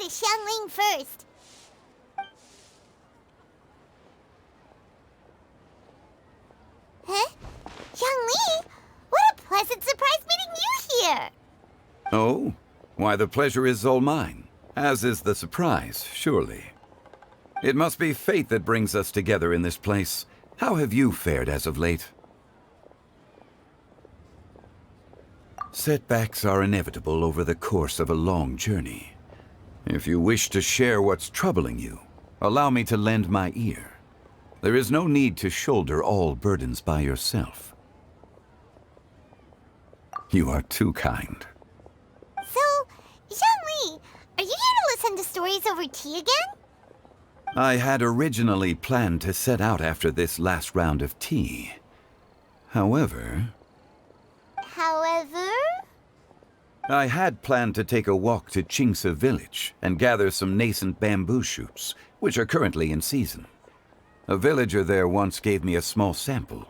to Xiangling first. Huh? Xiangling? What a pleasant surprise meeting you here! Oh? Why, the pleasure is all mine, as is the surprise, surely. It must be fate that brings us together in this place. How have you fared as of late? Setbacks are inevitable over the course of a long journey. If you wish to share what's troubling you, allow me to lend my ear. There is no need to shoulder all burdens by yourself. You are too kind. So, Xiangling, are you here to listen to stories over tea again? I had originally planned to set out after this last round of tea. However, I had planned to take a walk to Chimes village and gather some nascent bamboo shoots, which are currently in season. A villager there once gave me a small sample,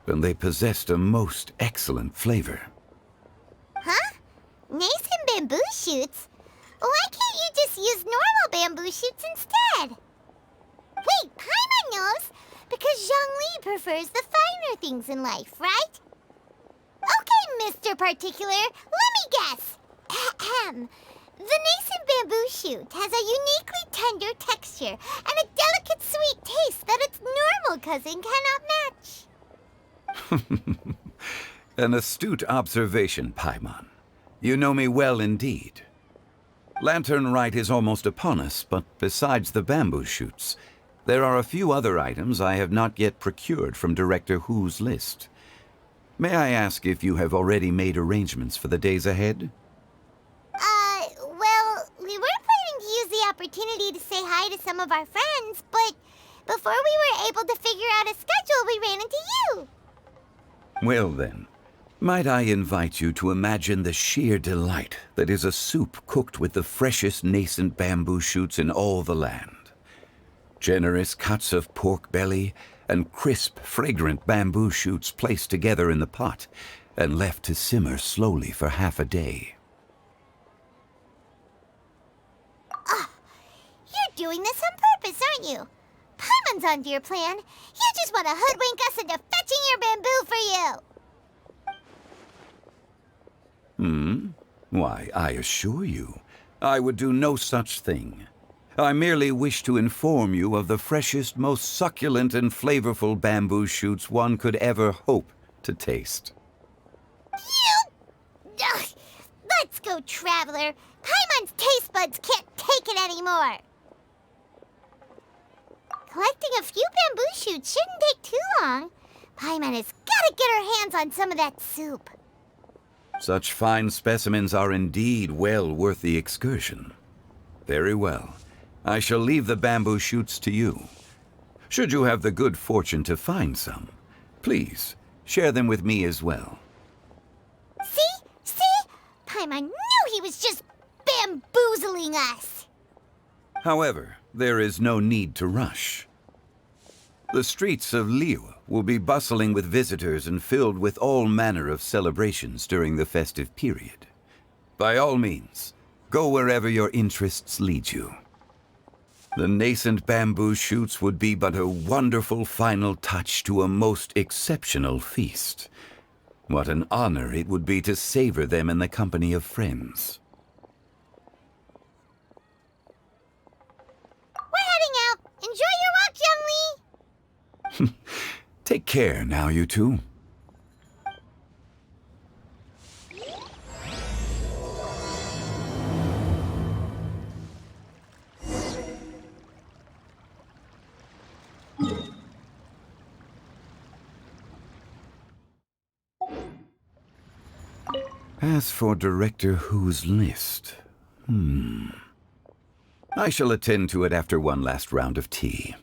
and they possessed a most excellent flavor. Huh? Nascent bamboo shoots? Why can't you just use normal bamboo shoots instead? Wait, Paimon knows, because Zhongli prefers the finer things in life, right? Okay, Mr. Particular, let me guess. Ahem. The nascent bamboo shoot has a uniquely tender texture and a delicate sweet taste that its normal cousin cannot match. An astute observation, Paimon. You know me well indeed. Lantern Rite is almost upon us, but besides the bamboo shoots, there are a few other items I have not yet procured from Director Hu's list. May I ask if you have already made arrangements for the days ahead? Well, we were planning to use the opportunity to say hi to some of our friends, but before we were able to figure out a schedule, we ran into you. Well then, might I invite you to imagine the sheer delight that is a soup cooked with the freshest nascent bamboo shoots in all the land. Generous cuts of pork belly and crisp, fragrant bamboo shoots placed together in the pot and left to simmer slowly for half a day. You're doing this on purpose, aren't you? Paimon's onto your plan. You just want to hoodwink us into fetching your bamboo for you. Why, I assure you, I would do no such thing. I merely wish to inform you of the freshest, most succulent and flavorful bamboo shoots one could ever hope to taste. Ugh, let's go, Traveler. Paimon's taste buds can't take it anymore. Collecting a few bamboo shoots shouldn't take too long. Paimon has got to get her hands on some of that soup. Such fine specimens are indeed well worth the excursion. Very well. I shall leave the bamboo shoots to you. Should you have the good fortune to find some, please share them with me as well. See? Paimon knew he was just bamboozling us. However, there is no need to rush. The streets of Liu will be bustling with visitors and filled with all manner of celebrations during the festive period. By all means, go wherever your interests lead you. The nascent bamboo shoots would be but a wonderful final touch to a most exceptional feast. What an honor it would be to savor them in the company of friends. We're heading out. Enjoy your walk, Youngly. Take care now, you two. As for Director Hu's list, I shall attend to it after one last round of tea.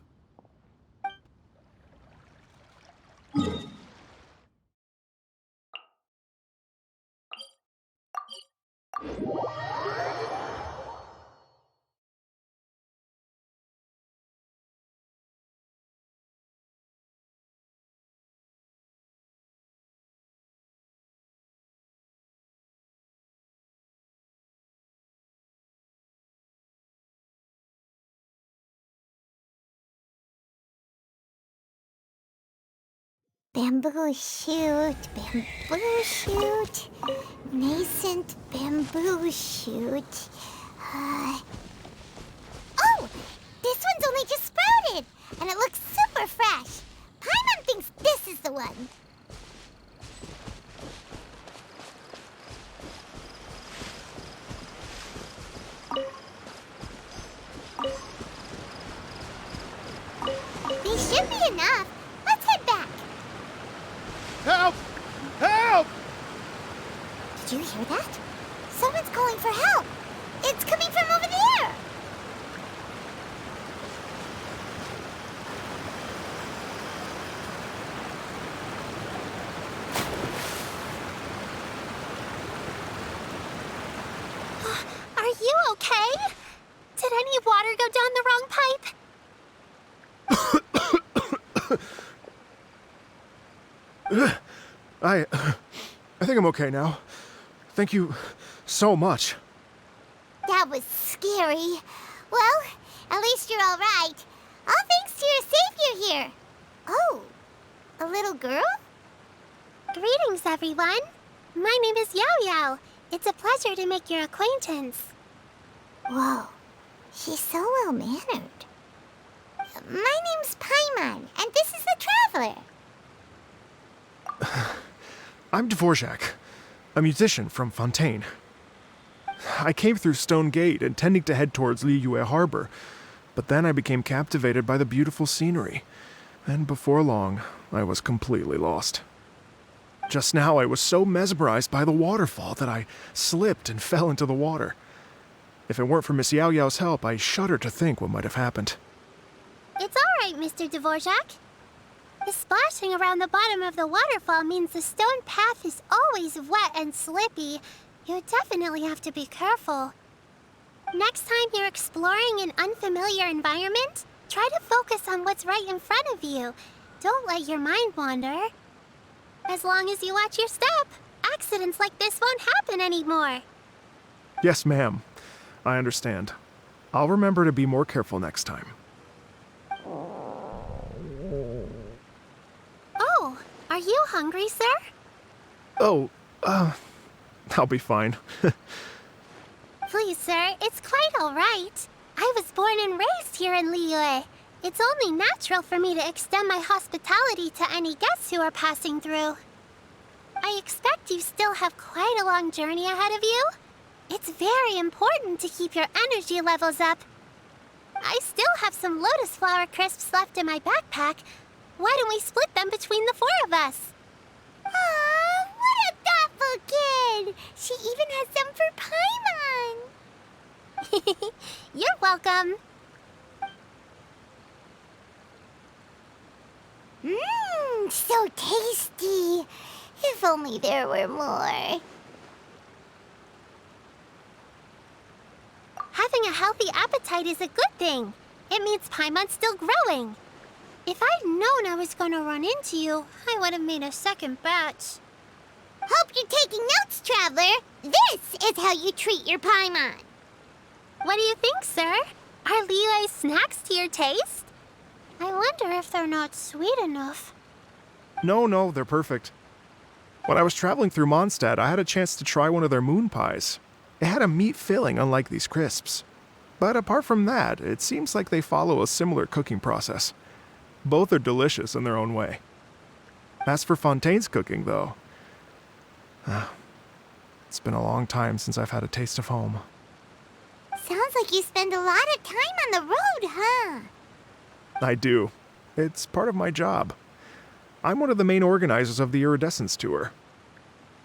Bamboo shoot, nascent bamboo shoot. Oh, this one's only just sprouted, and it looks super fresh. Paimon thinks this is the one. These should be enough. Let's head back. Help! Help! Did you hear that? Someone's calling for help. It's coming from over there. Are you okay? Did any water go down the wrong pipe? I think I'm okay now. Thank you so much. That was scary. Well, at least you're all right. All thanks to your savior here. Oh, a little girl? Greetings, everyone. My name is Yao Yao. It's a pleasure to make your acquaintance. Whoa, she's so well-mannered. My name's Paimon, and this is the Traveler. I'm Dvorak, a musician from Fontaine. I came through Stone Gate intending to head towards Liyue Harbor, but then I became captivated by the beautiful scenery, and before long, I was completely lost. Just now, I was so mesmerized by the waterfall that I slipped and fell into the water. If it weren't for Miss Yao Yao's help, I shudder to think what might have happened. It's all right, Mr. Dvorak. The splashing around the bottom of the waterfall means the stone path is always wet and slippy. You definitely have to be careful. Next time you're exploring an unfamiliar environment, try to focus on what's right in front of you. Don't let your mind wander. As long as you watch your step, accidents like this won't happen anymore. Yes, ma'am. I understand. I'll remember to be more careful next time. Oh, are you hungry, sir? Oh, I'll be fine. Please, sir, it's quite all right. I was born and raised here in Liyue. It's only natural for me to extend my hospitality to any guests who are passing through. I expect you still have quite a long journey ahead of you. It's very important to keep your energy levels up. I still have some lotus flower crisps left in my backpack. Why don't we split them between the four of us? Aw, what a thoughtful kid! She even has some for Paimon. You're welcome. Mmm, so tasty. If only there were more. Having a healthy appetite is a good thing. It means Paimon's still growing. If I'd known I was going to run into you, I would have made a second batch. Hope you're taking notes, Traveler. This is how you treat your Paimon. What do you think, sir? Are Liyue's snacks to your taste? I wonder if they're not sweet enough. No, they're perfect. When I was traveling through Mondstadt, I had a chance to try one of their moon pies. It had a meat filling, unlike these crisps. But apart from that, it seems like they follow a similar cooking process. Both are delicious in their own way. As for Fontaine's cooking, though, it's been a long time since I've had a taste of home. Sounds like you spend a lot of time on the road, huh? I do. It's part of my job. I'm one of the main organizers of the Iridescence Tour.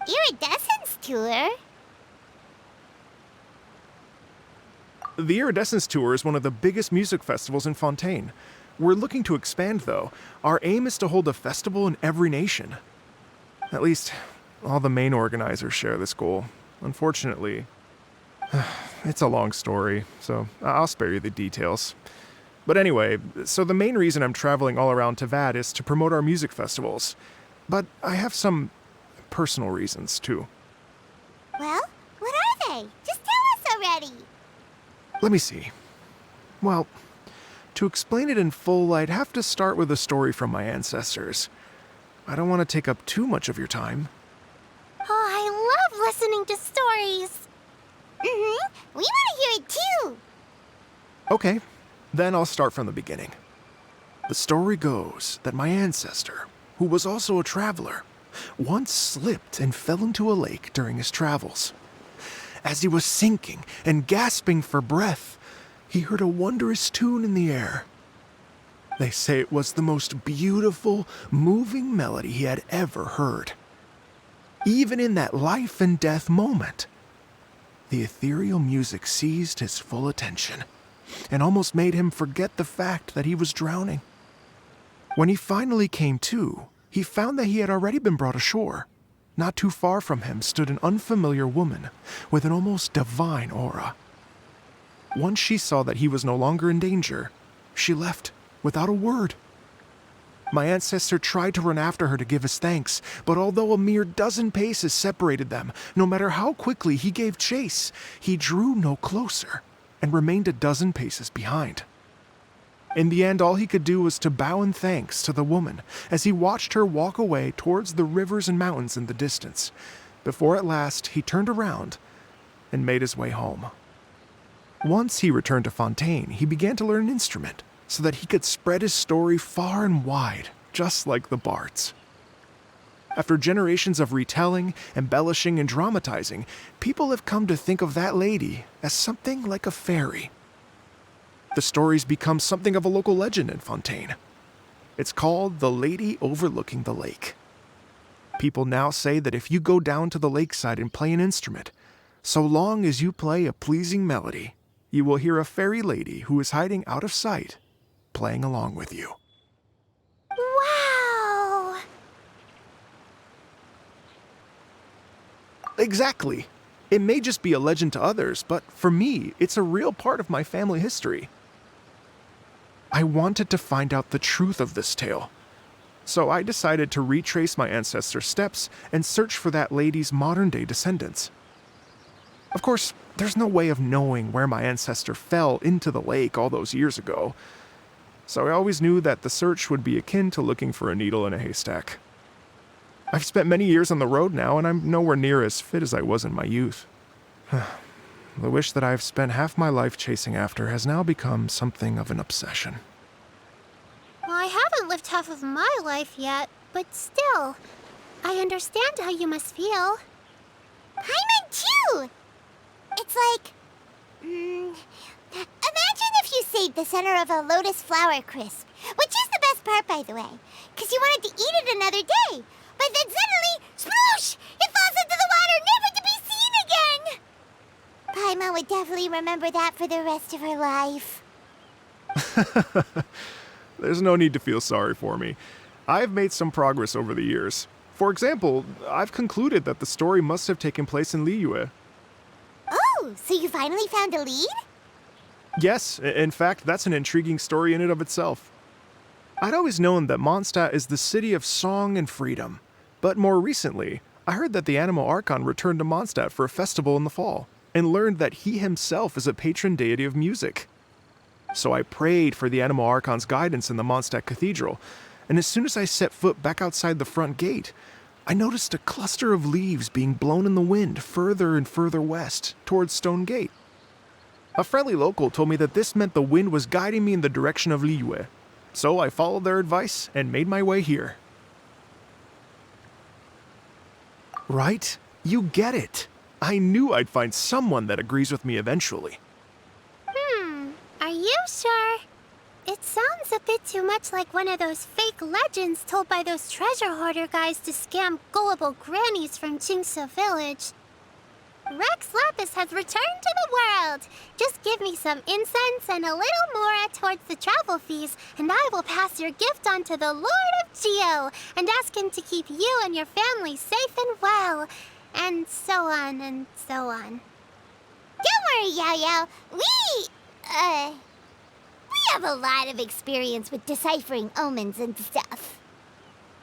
Iridescence Tour? The Iridescence Tour is one of the biggest music festivals in Fontaine. We're looking to expand, though. Our aim is to hold a festival in every nation. At least, all the main organizers share this goal. Unfortunately, it's a long story, so I'll spare you the details. But anyway, so the main reason I'm traveling all around Tavad is to promote our music festivals. But I have some personal reasons, too. Well, what are they? Just tell us already. Let me see. Well, to explain it in full, I'd have to start with a story from my ancestors. I don't want to take up too much of your time. Oh, I love listening to stories. We want to hear it too. Okay, then I'll start from the beginning. The story goes that my ancestor, who was also a traveler, once slipped and fell into a lake during his travels. As he was sinking and gasping for breath, he heard a wondrous tune in the air. They say it was the most beautiful, moving melody he had ever heard. Even in that life and death moment, the ethereal music seized his full attention and almost made him forget the fact that he was drowning. When he finally came to, he found that he had already been brought ashore. Not too far from him stood an unfamiliar woman with an almost divine aura. Once she saw that he was no longer in danger, she left without a word. My ancestor tried to run after her to give his thanks, but although a mere dozen paces separated them, no matter how quickly he gave chase, he drew no closer and remained a dozen paces behind. In the end, all he could do was to bow in thanks to the woman as he watched her walk away towards the rivers and mountains in the distance, before at last he turned around and made his way home. Once he returned to Fontaine, he began to learn an instrument so that he could spread his story far and wide, just like the bards. After generations of retelling, embellishing, and dramatizing, people have come to think of that lady as something like a fairy. The story's become something of a local legend in Fontaine. It's called The Lady Overlooking the Lake. People now say that if you go down to the lakeside and play an instrument, so long as you play a pleasing melody, you will hear a fairy lady who is hiding out of sight, playing along with you. Wow! Exactly. It may just be a legend to others, but for me, it's a real part of my family history. I wanted to find out the truth of this tale, so I decided to retrace my ancestors' steps and search for that lady's modern-day descendants. Of course, there's no way of knowing where my ancestor fell into the lake all those years ago, so I always knew that the search would be akin to looking for a needle in a haystack. I've spent many years on the road now, and I'm nowhere near as fit as I was in my youth. The wish that I've spent half my life chasing after has now become something of an obsession. Well, I haven't lived half of my life yet, but still, I understand how you must feel. Paimon too! It's like... imagine if you saved the center of a lotus flower crisp, which is the best part, by the way, because you wanted to eat it another day. But then suddenly, sploosh! It falls into the water, never to be seen again! Paimon would definitely remember that for the rest of her life. There's no need to feel sorry for me. I've made some progress over the years. For example, I've concluded that the story must have taken place in Liyue. Oh, so you finally found a lead? Yes, in fact, that's an intriguing story in and of itself. I'd always known that Mondstadt is the city of song and freedom, but more recently, I heard that the Animal Archon returned to Mondstadt for a festival in the fall, and learned that he himself is a patron deity of music. So I prayed for the Animal Archon's guidance in the Mondstadt Cathedral, and as soon as I set foot back outside the front gate, I noticed a cluster of leaves being blown in the wind further and further west, towards Stone Gate. A friendly local told me that this meant the wind was guiding me in the direction of Liyue, so I followed their advice and made my way here. Right? You get it. I knew I'd find someone that agrees with me eventually. Are you sure? It sounds a bit too much like one of those fake legends told by those treasure hoarder guys to scam gullible grannies from Chingsa Village. Rex Lapis has returned to the world. Just give me some incense and a little more towards the travel fees, and I will pass your gift on to the Lord of Geo and ask him to keep you and your family safe and well. And so on and so on. Don't worry, Yao Yao. We have a lot of experience with deciphering omens and stuff.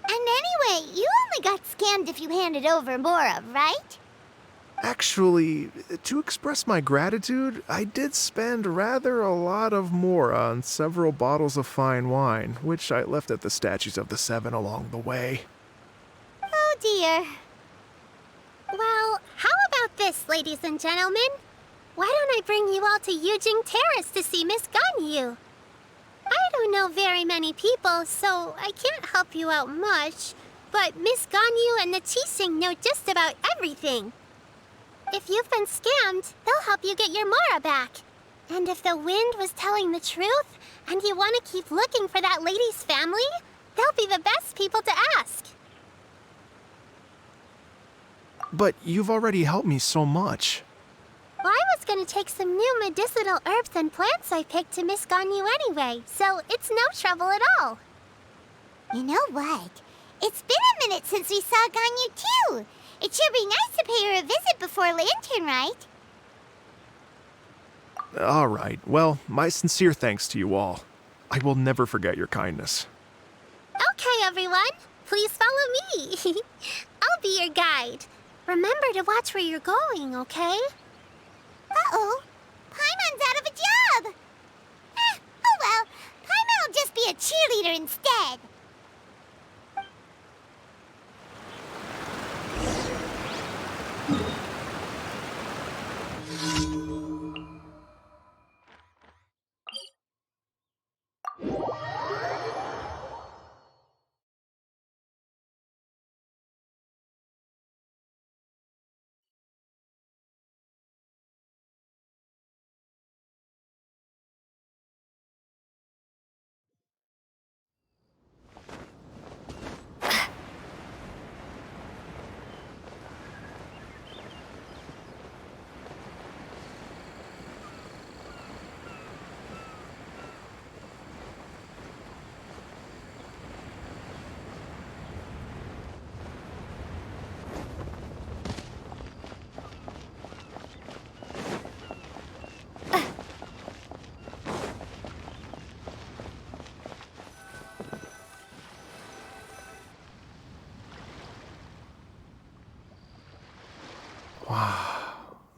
And anyway, you only got scammed if you handed over Mora, right? Actually, to express my gratitude, I did spend rather a lot of Mora on several bottles of fine wine, which I left at the statues of the Seven along the way. here. Well, how about this, ladies and gentlemen? Why don't I bring you all to Yujing Terrace to see Miss Ganyu? I don't know very many people, so I can't help you out much. But Miss Ganyu and the Qixing know just about everything. If you've been scammed, they'll help you get your Mora back. And if the wind was telling the truth, and you want to keep looking for that lady's family, they'll be the best people to ask. But you've already helped me so much. Well, I was going to take some new medicinal herbs and plants I picked to Miss Ganyu anyway, so it's no trouble at all. You know what? It's been a minute since we saw Ganyu too. It should be nice to pay her a visit before Lantern Rite. All right. Well, my sincere thanks to you all. I will never forget your kindness. Okay, everyone. Please follow me. I'll be your guide. Remember to watch where you're going, okay? Uh-oh. Paimon's out of a job. Oh well. Paimon will just be a cheerleader instead.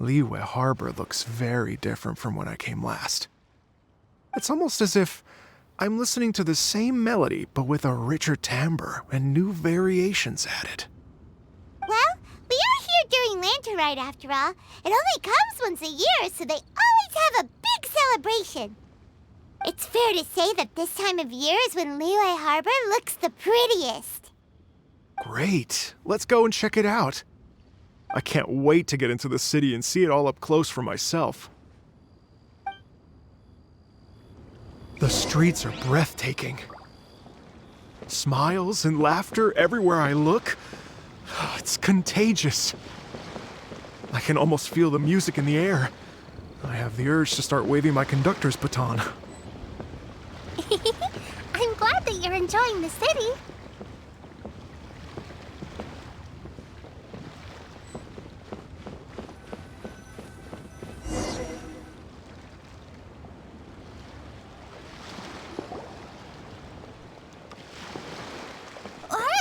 Liyue Harbor looks very different from when I came last. It's almost as if I'm listening to the same melody, but with a richer timbre and new variations added. Well, we are here during Lantern Rite after all. It only comes once a year, so they always have a big celebration. It's fair to say that this time of year is when Liyue Harbor looks the prettiest. Great. Let's go and check it out. I can't wait to get into the city and see it all up close for myself. The streets are breathtaking. Smiles and laughter everywhere I look. It's contagious. I can almost feel the music in the air. I have the urge to start waving my conductor's baton. I'm glad that you're enjoying the city.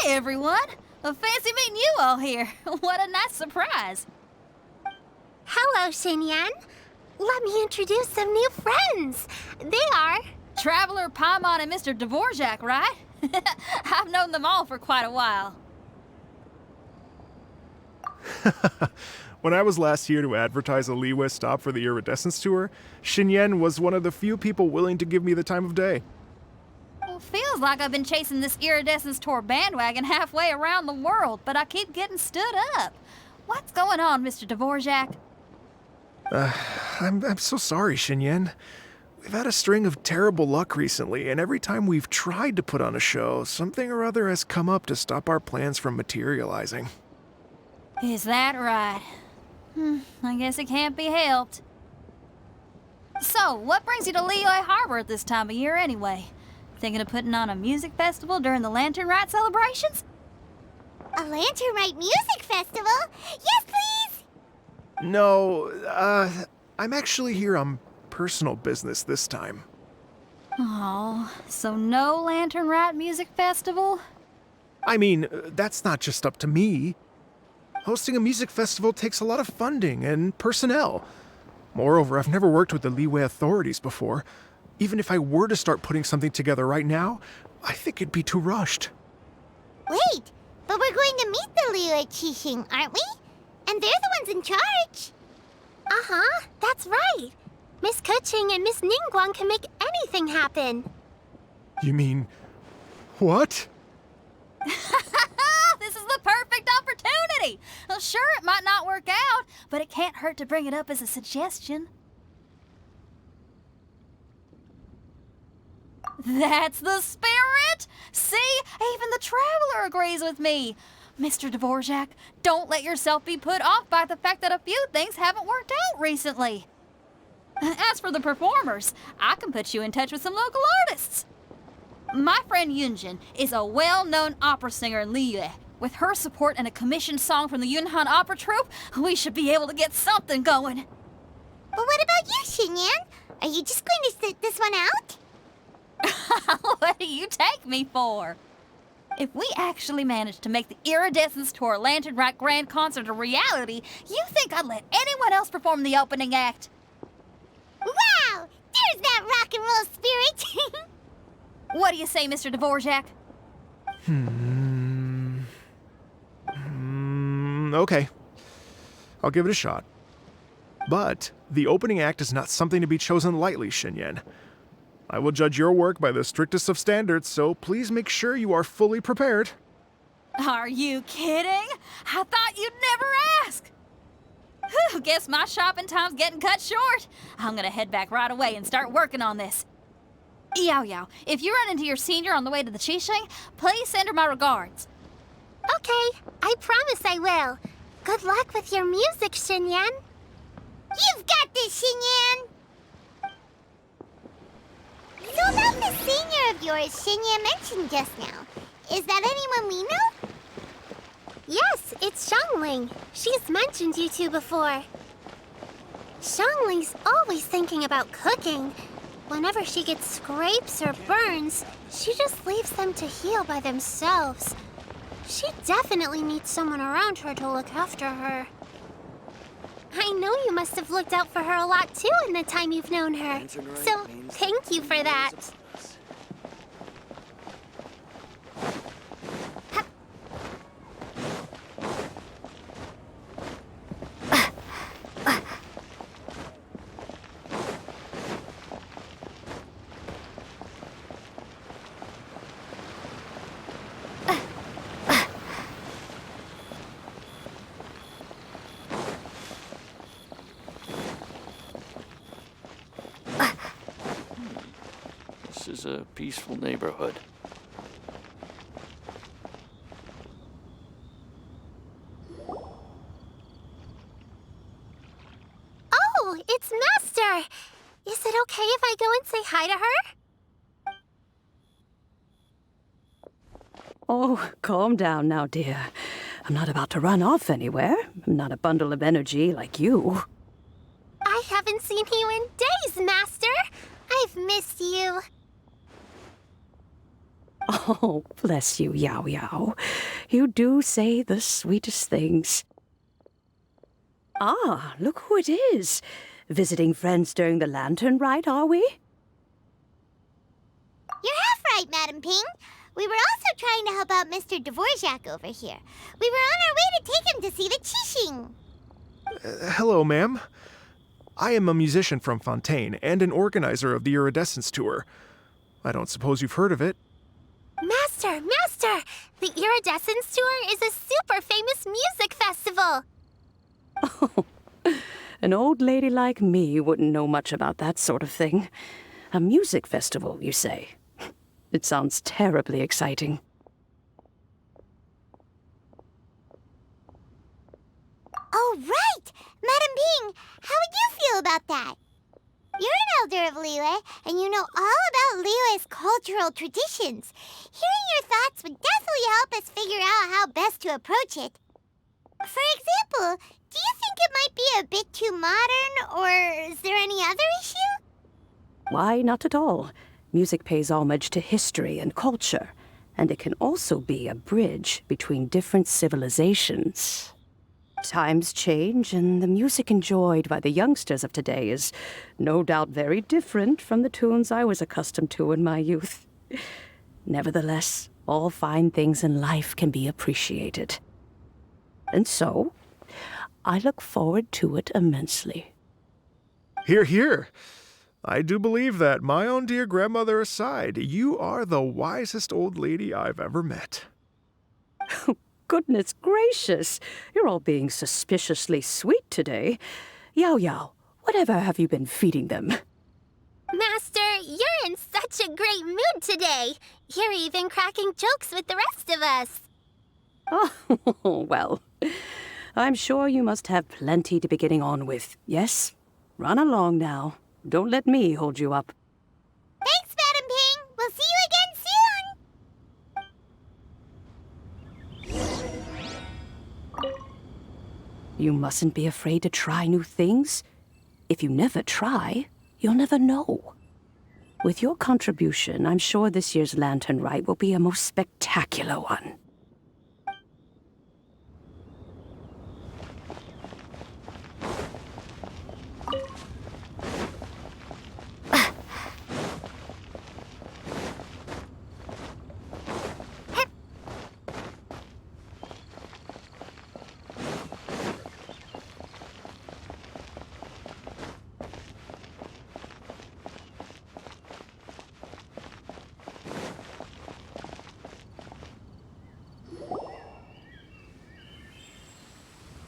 Hey everyone! Fancy meeting you all here. What a nice surprise. Hello, Xinyan. Let me introduce some new friends. They are... Traveler, Paimon, and Mr. Dvorak, right? I've known them all for quite a while. When I was last here to advertise a Liyue stop for the Iridescence Tour, Xinyan was one of the few people willing to give me the time of day. Well, feels like I've been chasing this Iridescence Tour bandwagon halfway around the world, but I keep getting stood up. What's going on, Mr. Dvorak? I'm so sorry, Xinyan. We've had a string of terrible luck recently, and every time we've tried to put on a show, something or other has come up to stop our plans from materializing. Is that right? I guess it can't be helped. So, what brings you to Liyue Harbor at this time of year anyway? Thinking of putting on a music festival during the Lantern Rite celebrations? A Lantern Rite music festival? Yes, please! No, I'm actually here on personal business this time. Oh, so no Lantern Rite music festival? I mean, that's not just up to me. Hosting a music festival takes a lot of funding and personnel. Moreover, I've never worked with the Liyue authorities before. Even if I were to start putting something together right now, I think it'd be too rushed. Wait, But we're going to meet the Liyue Qixing, aren't we? And they're the ones in charge. Uh-huh, that's right. Miss Kuching and Miss Ningguang can make anything happen. You mean... what? This is the perfect opportunity! Well, sure, it might not work out, but it can't hurt to bring it up as a suggestion. That's the spirit! See? Even the Traveler agrees with me. Mr. Dvorak, don't let yourself be put off by the fact that a few things haven't worked out recently. As for the performers, I can put you in touch with some local artists. My friend Yunjin is a well-known opera singer in Liyue. With her support and a commissioned song from the Yunhan Opera Troupe, we should be able to get something going. But what about you, Xinyan? Are you just going to sit this one out? What do you take me for? If we actually managed to make the Iridescence Tour Lantern Rock Grand Concert a reality, you think I'd let anyone else perform the opening act? Wow! There's that rock and roll spirit! What do you say, Mr. Dvorak? Okay. I'll give it a shot. But the opening act is not something to be chosen lightly, Xinyan. I will judge your work by the strictest of standards, so please make sure you are fully prepared. Are you kidding? I thought you'd never ask. Whew, guess my shopping time's getting cut short. I'm gonna head back right away and start working on this. Yao Yao, if you run into your senior on the way to the Qixing, please send her my regards. Okay, I promise I will. Good luck with your music, Xinyan. You've got this, Xinyan! So about the senior of yours Xinyan mentioned just now, is that anyone we know? Yes, it's Xiangling. She's mentioned you two before. Xiangling's always thinking about cooking. Whenever she gets scrapes or burns, she just leaves them to heal by themselves. She definitely needs someone around her to look after her. I know you must have looked out for her a lot too in the time you've known her. So, thank you for that. This is a peaceful neighborhood. Oh, it's Master! Is it okay if I go and say hi to her? Oh, calm down now, dear. I'm not about to run off anywhere. I'm not a bundle of energy like you. I haven't seen you in days, Master! I've missed you. Oh, bless you, Yao Yao. You do say the sweetest things. Ah, look who it is. Visiting friends during the lantern ride, are we? You're half right, Madam Ping. We were also trying to help out Mr. Dvorak over here. We were on our way to take him to see the Qixing. Hello, ma'am. I am a musician from Fontaine and an organizer of the Iridescence Tour. I don't suppose you've heard of it. Master! Master! The Iridescence Tour is a super famous music festival! Oh, an old lady like me wouldn't know much about that sort of thing. A music festival, you say? It sounds terribly exciting. Oh, right! Madam Ping, how would you feel about that? You're an elder of Liyue, and you know all about Liyue's cultural traditions. Hearing your thoughts would definitely help us figure out how best to approach it. For example, do you think it might be a bit too modern, or is there any other issue? Why, not at all. Music pays homage to history and culture, and it can also be a bridge between different civilizations. Times change, and the music enjoyed by the youngsters of today is no doubt very different from the tunes I was accustomed to in my youth. Nevertheless, all fine things in life can be appreciated. And so, I look forward to it immensely. Hear, hear. I do believe that, my own dear grandmother aside, you are the wisest old lady I've ever met. Goodness gracious, you're all being suspiciously sweet today. Yao Yao, whatever have you been feeding them? Master, you're in such a great mood today. You're even cracking jokes with the rest of us. Oh, well, I'm sure you must have plenty to be getting on with. Yes? Run along now. Don't let me hold you up. Thanks, Madam Ping. We'll see you again soon. You mustn't be afraid to try new things. If you never try, you'll never know. With your contribution, I'm sure this year's lantern rite will be a most spectacular one.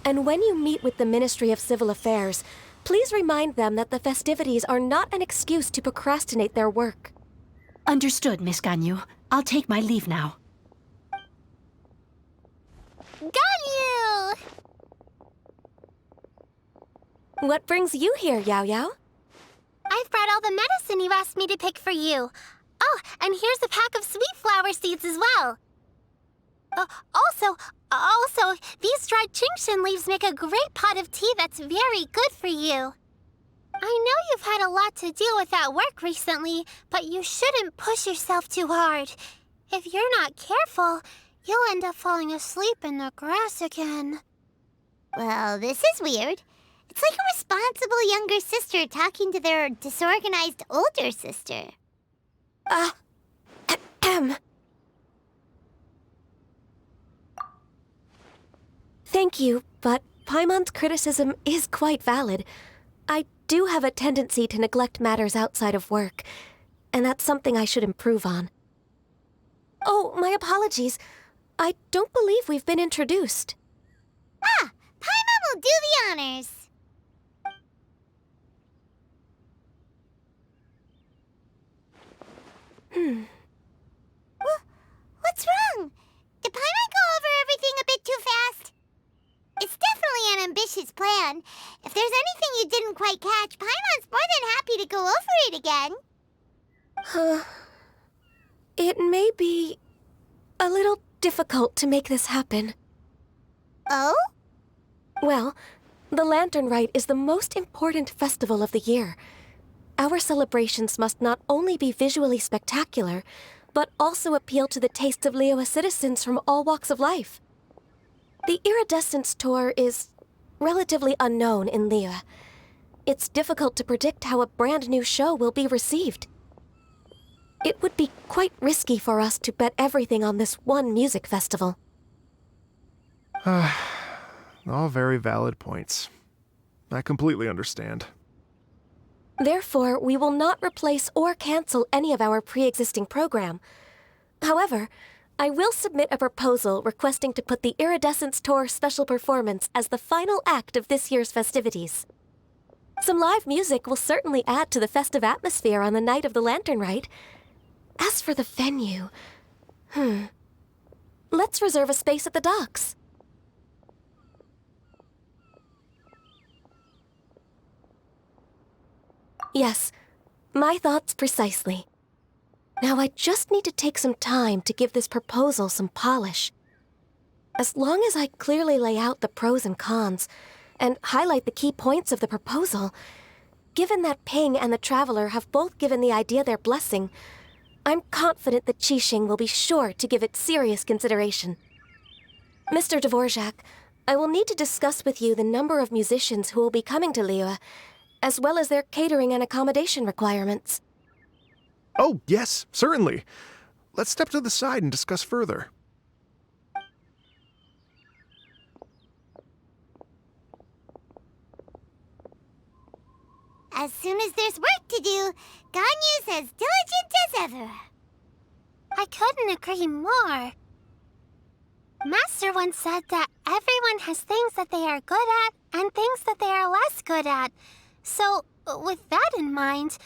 And when you meet with the Ministry of Civil Affairs, please remind them that the festivities are not an excuse to procrastinate their work. Understood, Miss Ganyu. I'll take my leave now. Ganyu! What brings you here, Yao Yao? I've brought all the medicine you asked me to pick for you. Oh, and here's a pack of sweet flower seeds as well. Also, these dried chingshin leaves make a great pot of tea that's very good for you. I know you've had a lot to deal with at work recently, but you shouldn't push yourself too hard. If you're not careful, you'll end up falling asleep in the grass again. Well, this is weird. It's like a responsible younger sister talking to their disorganized older sister. Thank you, but Paimon's criticism is quite valid. I do have a tendency to neglect matters outside of work, and that's something I should improve on. Oh, my apologies. I don't believe we've been introduced. Ah, Paimon will do the honors. What's wrong? Did Paimon go over everything a bit too fast? It's definitely an ambitious plan. If there's anything you didn't quite catch, Paimon's more than happy to go over it again. It may be a little difficult to make this happen. Oh? Well, the Lantern Rite is the most important festival of the year. Our celebrations must not only be visually spectacular, but also appeal to the tastes of Liyue citizens from all walks of life. The Iridescence Tour is relatively unknown in Liyue. It's difficult to predict how a brand new show will be received. It would be quite risky for us to bet everything on this one music festival. All very valid points. I completely understand. Therefore, we will not replace or cancel any of our pre-existing program. However, I will submit a proposal requesting to put the Iridescence Tour special performance as the final act of this year's festivities. Some live music will certainly add to the festive atmosphere on the night of the Lantern Rite. As for the venue, let's reserve a space at the docks. Yes, my thoughts precisely. Now I just need to take some time to give this proposal some polish. As long as I clearly lay out the pros and cons, and highlight the key points of the proposal, given that Ping and the Traveler have both given the idea their blessing, I'm confident that Qixing will be sure to give it serious consideration. Mr. Dvorak, I will need to discuss with you the number of musicians who will be coming to Liyue, as well as their catering and accommodation requirements. Oh, yes, certainly. let's step to the side and discuss further. As soon as there's work to do, Ganyu's as diligent as ever. I couldn't agree more. Master once said that everyone has things that they are good at and things that they are less good at. So, with that in mind,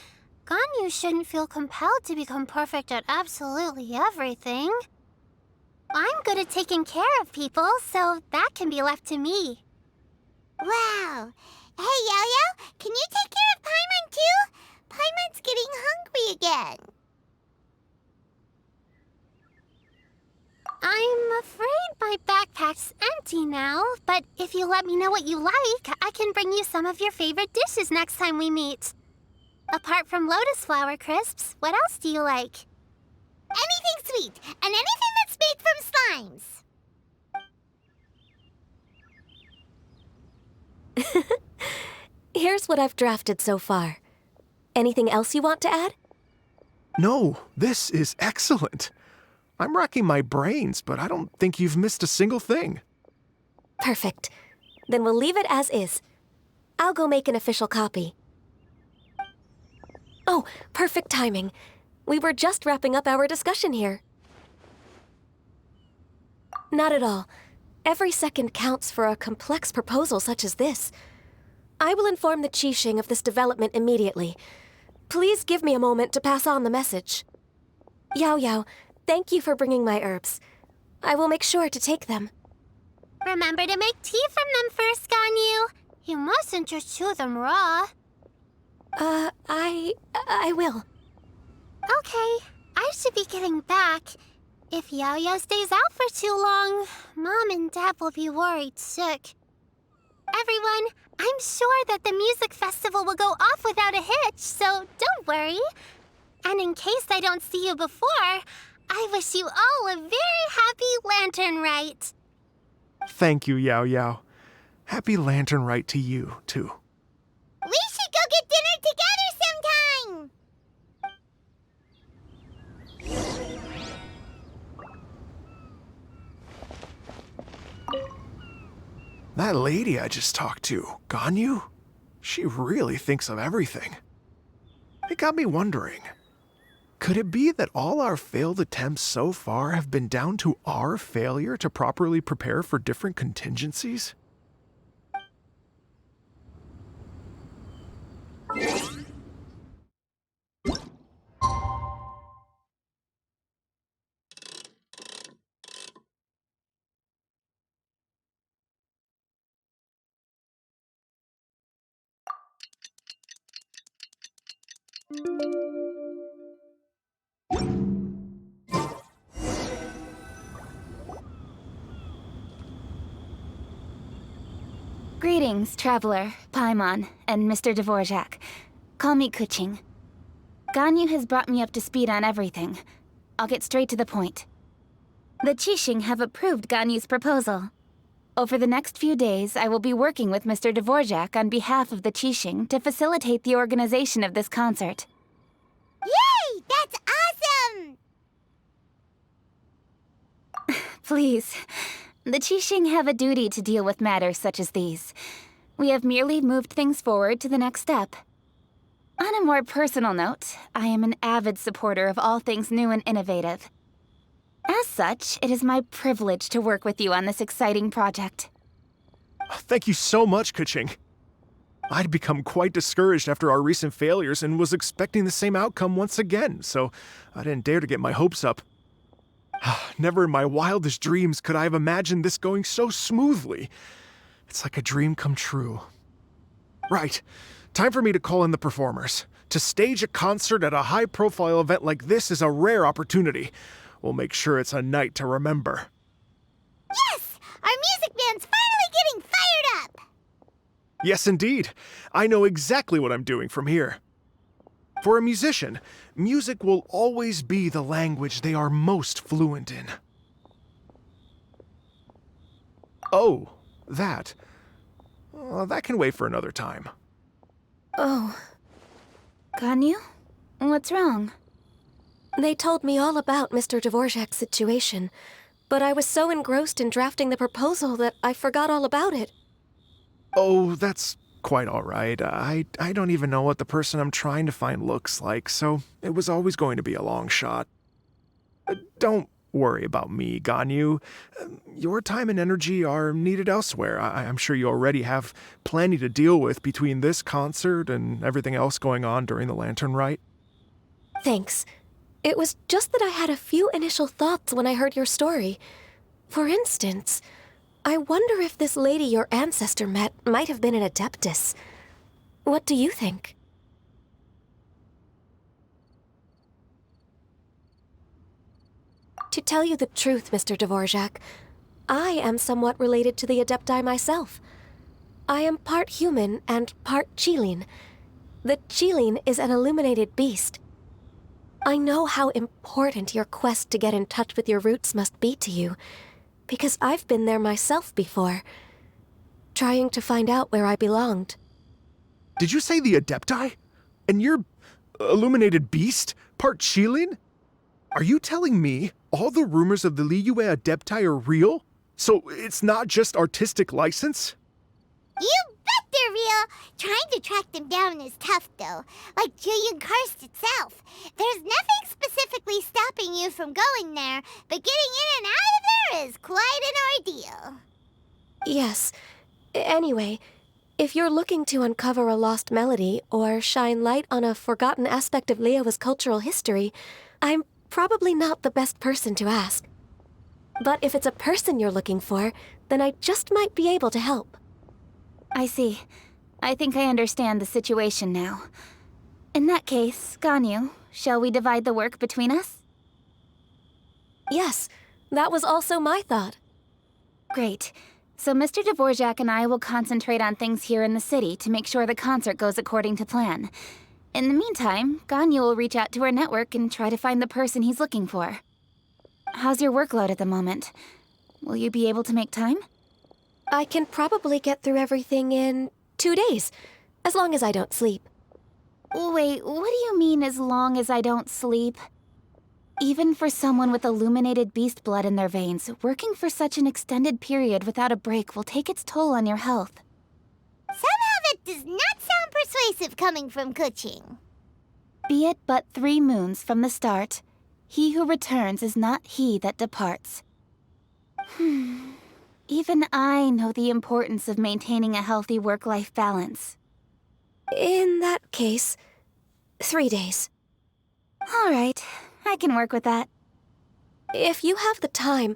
Ganyu shouldn't feel compelled to become perfect at absolutely everything. I'm good at taking care of people, so that can be left to me. Wow. Hey, Yo-Yo, can you take care of Paimon too? Paimon's getting hungry again. I'm afraid my backpack's empty now, but if you let me know what you like, I can bring you some of your favorite dishes next time we meet. Apart from lotus flower crisps, what else do you like? Anything sweet, and anything that's made from slimes. Here's what I've drafted so far. Anything else you want to add? No, this is excellent. I'm racking my brains, but I don't think you've missed a single thing. Perfect. Then we'll leave it as is. I'll go make an official copy. Oh, perfect timing. We were just wrapping up our discussion here. Not at all. Every second counts for a complex proposal such as this. I will inform the Qixing of this development immediately. Please give me a moment to pass on the message. Yao Yao, thank you for bringing my herbs. I will make sure to take them. Remember to make tea from them first, Ganyu. You mustn't just chew them raw. I will. Okay, I should be getting back. If Yao-Yao stays out for too long, Mom and Dad will be worried sick. Everyone, I'm sure that the music festival will go off without a hitch, so don't worry. And in case I don't see you before, I wish you all a very happy Lantern Rite. Thank you, Yao Yao. Happy Lantern Rite to you, too. We should go get dinner together sometime! That lady I just talked to, Ganyu, she really thinks of everything. It got me wondering, could it be that all our failed attempts so far have been down to our failure to properly prepare for different contingencies? Greetings, Traveler, Paimon, and Mr. Dvorak. Call me Kuching. Ganyu has brought me up to speed on everything. I'll get straight to the point. The Qixing have approved Ganyu's proposal. Over the next few days, I will be working with Mr. Dvorak on behalf of the Qixing to facilitate the organization of this concert. Yay! That's awesome! Please. The Qixing have a duty to deal with matters such as these. We have merely moved things forward to the next step. On a more personal note, I am an avid supporter of all things new and innovative. As such, it is my privilege to work with you on this exciting project. Thank you so much, Kuching. I'd become quite discouraged after our recent failures and was expecting the same outcome once again, so I didn't dare to get my hopes up. Never in my wildest dreams could I have imagined this going so smoothly. It's like a dream come true. Right. Time for me to call in the performers. To stage a concert at a high-profile event like this is a rare opportunity. We'll make sure it's a night to remember. Yes! Our music band's finally getting fired up! Yes, indeed. I know exactly what I'm doing from here. For a musician, music will always be the language they are most fluent in. Oh, that. That can wait for another time. Oh. Ganyu? What's wrong? They told me all about Mr. Dvorak's situation, but I was so engrossed in drafting the proposal that I forgot all about it. Oh, that's quite all right. I don't even know what the person I'm trying to find looks like, so it was always going to be a long shot. Don't worry about me, Ganyu. Your time and energy are needed elsewhere. I'm sure you already have plenty to deal with between this concert and everything else going on during the Lantern Rite. Thanks. It was just that I had a few initial thoughts when I heard your story. For instance, I wonder if this lady your ancestor met might have been an Adeptus. What do you think? To tell you the truth, Mr. Dvorak, I am somewhat related to the Adepti myself. I am part human and part Qilin. The Qilin is an illuminated beast. I know how important your quest to get in touch with your roots must be to you, because I've been there myself before, trying to find out where I belonged. Did you say the Adepti? And you're illuminated beast? Part Qilin? Are you telling me all the rumors of the Liyue Adepti are real? So it's not just artistic license? You bet they're real! Trying to track them down is tough, though. Like Julian Karst itself. There's nothing specifically stopping you from going there, but getting in and out of there is quite an ordeal. Yes. Anyway, if you're looking to uncover a lost melody or shine light on a forgotten aspect of Liyue's cultural history, I'm probably not the best person to ask. But if it's a person you're looking for, then I just might be able to help. I see. I think I understand the situation now. In that case, Ganyu, shall we divide the work between us? Yes, that was also my thought. Great. So Mr. Dvorak and I will concentrate on things here in the city to make sure the concert goes according to plan. In the meantime, Ganyu will reach out to her network and try to find the person he's looking for. How's your workload at the moment? Will you be able to make time? I can probably get through everything in 2 days, as long as I don't sleep. Wait, what do you mean, as long as I don't sleep? Even for someone with illuminated beast blood in their veins, working for such an extended period without a break will take its toll on your health. Somehow that does not sound persuasive coming from Kuching. Be it but 3 moons from the start, he who returns is not he that departs. Even I know the importance of maintaining a healthy work-life balance. In that case, 3 days. All right, I can work with that. If you have the time,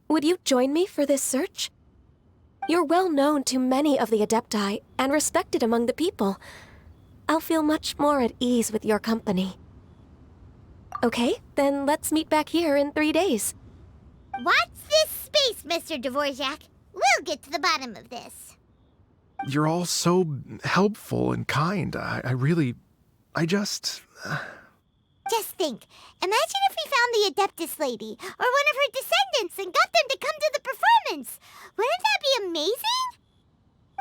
would you join me for this search? You're well known to many of the Adepti and respected among the people. I'll feel much more at ease with your company. Okay, then let's meet back here in 3 days. Watch this space, Mr. Dvorak. We'll get to the bottom of this. You're all so helpful and kind. Just think. Imagine if we found the Adeptus lady, or one of her descendants, and got them to come to the performance. Wouldn't that be amazing?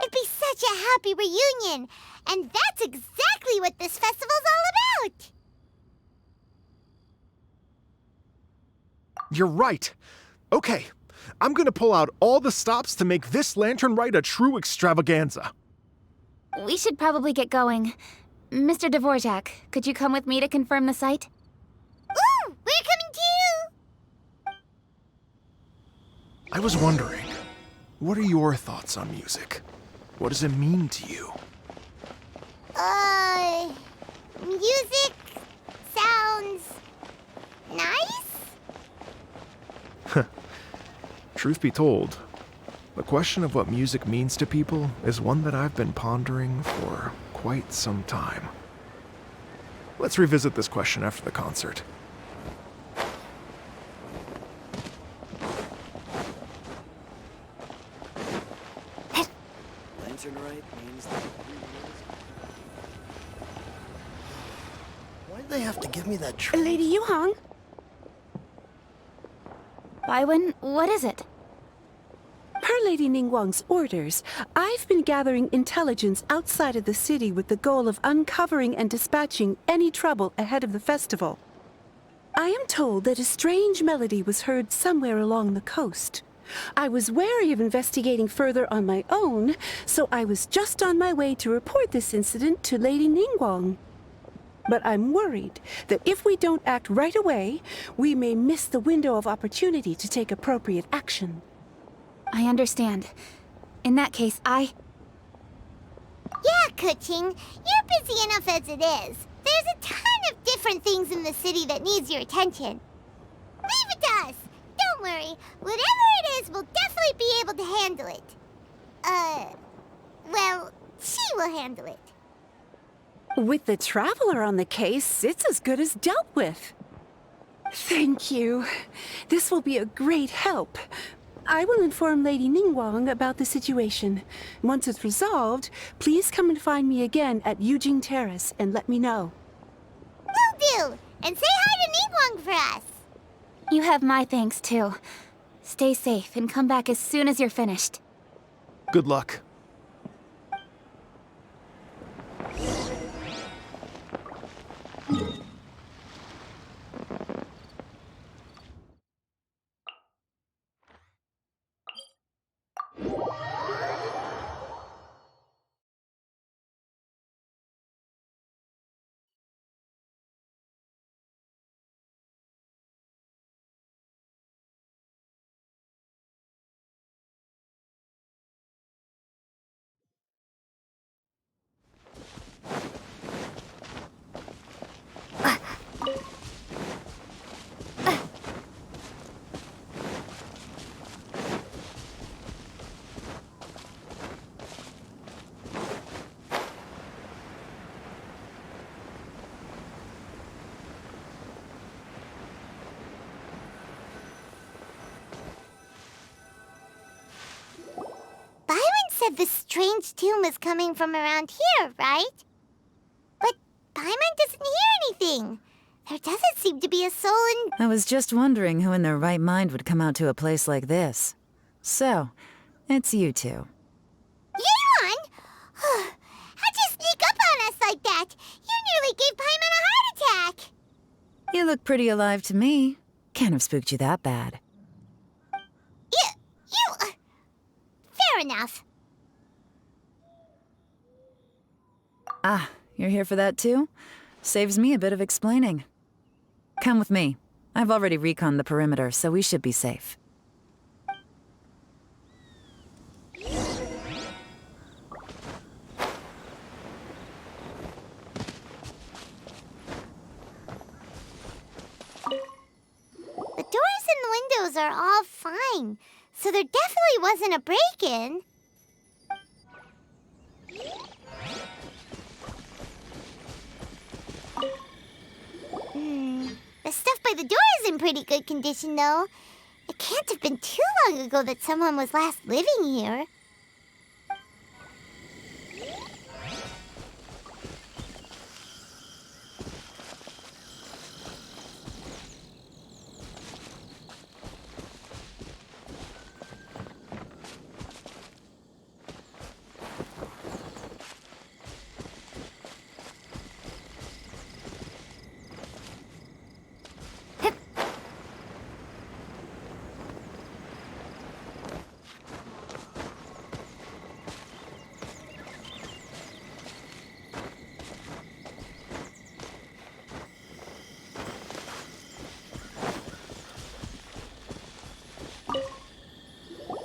It'd be such a happy reunion. And that's exactly what this festival's all about. You're right. Okay, I'm gonna pull out all the stops to make this Lantern Rite a true extravaganza. We should probably get going. Mr. Dvorak, could you come with me to confirm the site? Ooh, we're coming too! I was wondering, what are your thoughts on music? What does it mean to you? Music sounds nice? Truth be told, the question of what music means to people is one that I've been pondering for quite some time. Let's revisit this question after the concert. Lantern Rite means that... Why'd they have to give me that trick? Lady Yuhong? Baiwen, what is it? Per Lady Ningguang's orders, I've been gathering intelligence outside of the city with the goal of uncovering and dispatching any trouble ahead of the festival. I am told that a strange melody was heard somewhere along the coast. I was wary of investigating further on my own, so I was just on my way to report this incident to Lady Ningguang. But I'm worried that if we don't act right away, we may miss the window of opportunity to take appropriate action. I understand. In that case, Yeah, Kuching, you're busy enough as it is. There's a ton of different things in the city that needs your attention. Leave it to us. Don't worry. Whatever it is, we'll definitely be able to handle it. Well, she will handle it. With the Traveler on the case, it's as good as dealt with. Thank you. This will be a great help. I will inform Lady Ningguang about the situation. Once it's resolved, please come and find me again at Yujing Terrace and let me know. Will do. And say hi to Ningguang for us. you have my thanks too. Stay safe and come back as soon as you're finished. Good luck. Said the strange tune was coming from around here, right? But Paimon doesn't hear anything. There doesn't seem to be a soul in... I was just wondering who in their right mind would come out to a place like this. So, it's you two. Yeon! How'd you sneak up on us like that? You nearly gave Paimon a heart attack! You look pretty alive to me. Can't have spooked you that bad. Fair enough. Ah, you're here for that too? Saves me a bit of explaining. Come with me. I've already reconned the perimeter, so we should be safe. The doors and the windows are all fine, so there definitely wasn't a break-in. The stuff by the door is in pretty good condition, though. It can't have been too long ago that someone was last living here.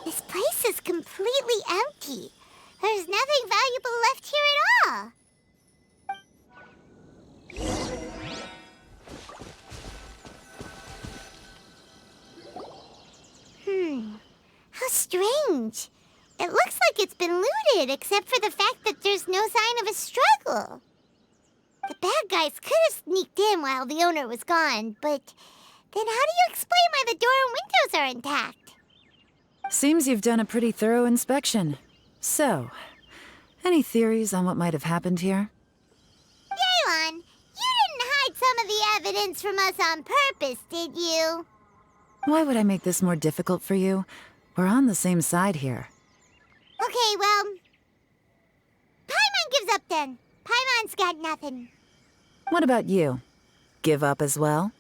This place is completely empty. There's nothing valuable left here at all. How strange. It looks like it's been looted, except for the fact that there's no sign of a struggle. The bad guys could have sneaked in while the owner was gone, but then how do you explain why the door and windows are intact? Seems you've done a pretty thorough inspection. So, any theories on what might have happened here? Yeon, you didn't hide some of the evidence from us on purpose, did you? Why would I make this more difficult for you? We're on the same side here. Okay, well... Paimon gives up then. Paimon's got nothing. What about you? Give up as well?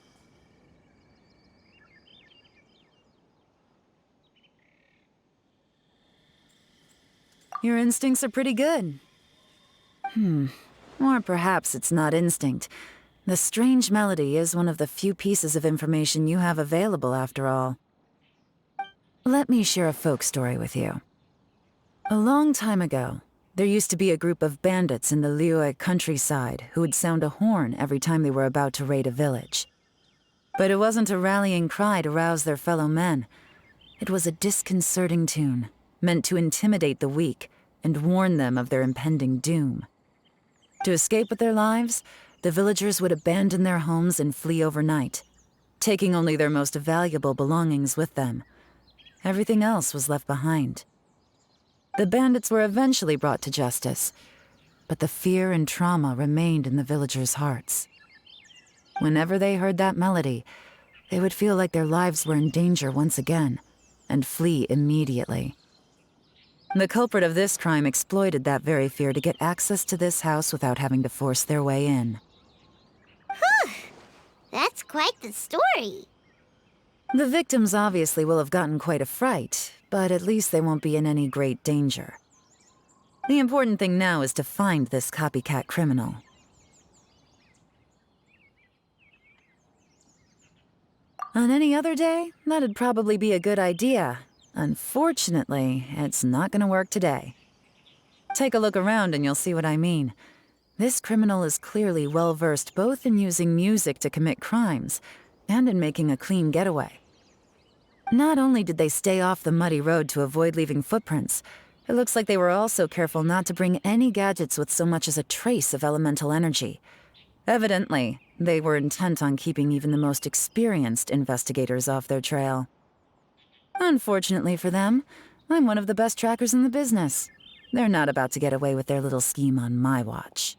Your instincts are pretty good. Or perhaps it's not instinct. The strange melody is one of the few pieces of information you have available, after all. Let me share a folk story with you. A long time ago, there used to be a group of bandits in the Liyue countryside who would sound a horn every time they were about to raid a village. But it wasn't a rallying cry to rouse their fellow men. It was a disconcerting tune, meant to intimidate the weak and warn them of their impending doom. To escape with their lives, the villagers would abandon their homes and flee overnight, taking only their most valuable belongings with them. Everything else was left behind. The bandits were eventually brought to justice, but the fear and trauma remained in the villagers' hearts. Whenever they heard that melody, they would feel like their lives were in danger once again, and flee immediately. The culprit of this crime exploited that very fear to get access to this house without having to force their way in. Whew! That's quite the story. The victims obviously will have gotten quite a fright, but at least they won't be in any great danger. The important thing now is to find this copycat criminal. On any other day, that'd probably be a good idea. Unfortunately, it's not gonna work today. Take a look around and you'll see what I mean. This criminal is clearly well-versed both in using music to commit crimes and in making a clean getaway. Not only did they stay off the muddy road to avoid leaving footprints, it looks like they were also careful not to bring any gadgets with so much as a trace of elemental energy. Evidently, they were intent on keeping even the most experienced investigators off their trail. Unfortunately for them, I'm one of the best trackers in the business. They're not about to get away with their little scheme on my watch.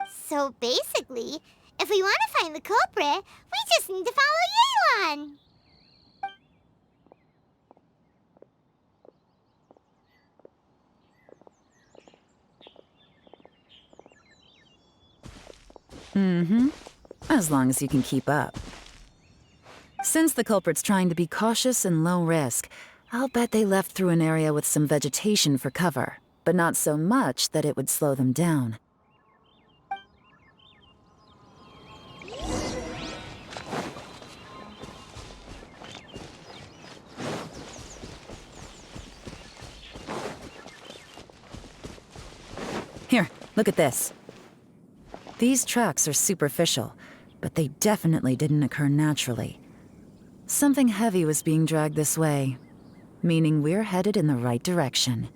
So basically, if we want to find the culprit, we just need to follow Yelan. As long as you can keep up. Since the culprit's trying to be cautious and low risk, I'll bet they left through an area with some vegetation for cover, but not so much that it would slow them down. Here, look at this. These tracks are superficial, but they definitely didn't occur naturally. Something heavy was being dragged this way, meaning we're headed in the right direction.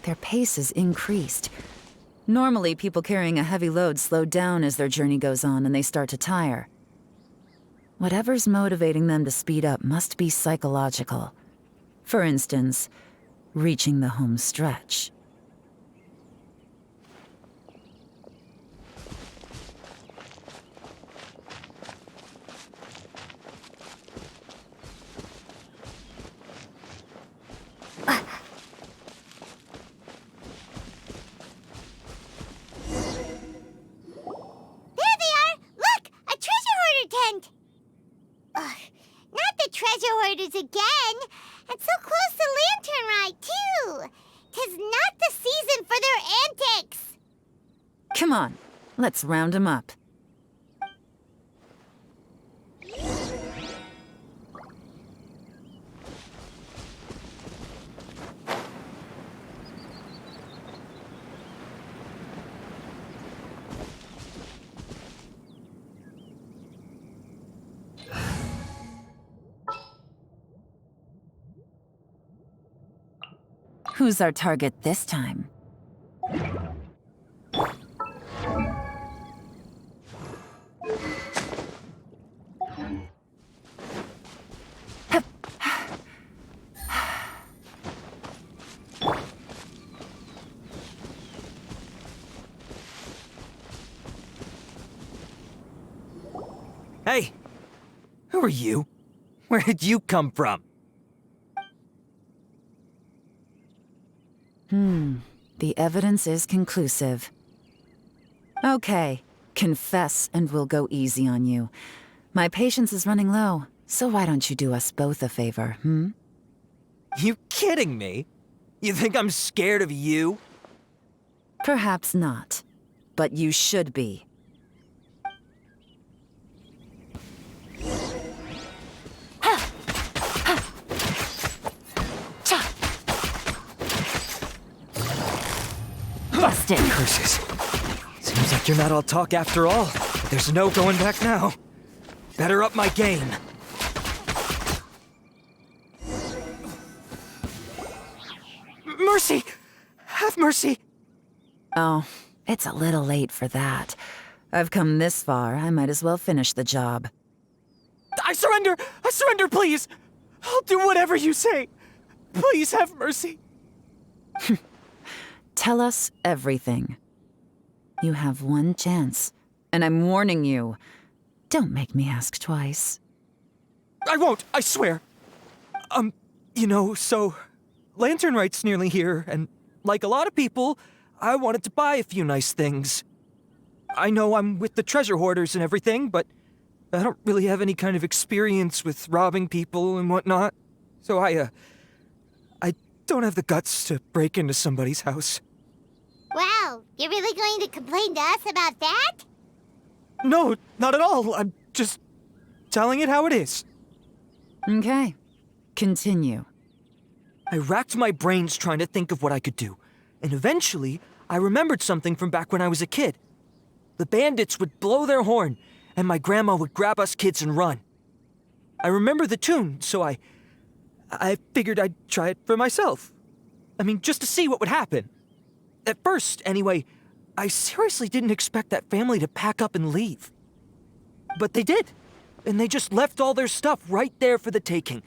Their pace is increased. Normally, people carrying a heavy load slow down as their journey goes on and they start to tire. Whatever's motivating them to speed up must be psychological. For instance, reaching the home stretch. Again, and so close to Lantern Ride, too. 'Tis not the season for their antics. Come on, let's round them up. Who's our target this time? Hey! Who are you? Where did you come from? The evidence is conclusive. Okay, confess and we'll go easy on you. My patience is running low, so why don't you do us both a favor, hmm? You kidding me? You think I'm scared of you? Perhaps not, but you should be. Busted! Curses. Seems like you're not all talk after all. There's no going back now. Better up my game. Mercy! Have mercy! Oh, it's a little late for that. I've come this far, I might as well finish the job. I surrender! I surrender, please! I'll do whatever you say. Please have mercy. Tell us everything. You have one chance, and I'm warning you. Don't make me ask twice. I won't, I swear. So Lantern Right's nearly here, and like a lot of people, I wanted to buy a few nice things. I know I'm with the treasure hoarders and everything, but I don't really have any kind of experience with robbing people and whatnot. So I don't have the guts to break into somebody's house. Wow, you're really going to complain to us about that? No, not at all. I'm just telling it how it is. Okay, continue. I racked my brains trying to think of what I could do, and eventually I remembered something from back when I was a kid. The bandits would blow their horn, and my grandma would grab us kids and run. I remember the tune, so I figured I'd try it for myself. I mean, just to see what would happen. At first, anyway, I seriously didn't expect that family to pack up and leave. But they did, and they just left all their stuff right there for the taking.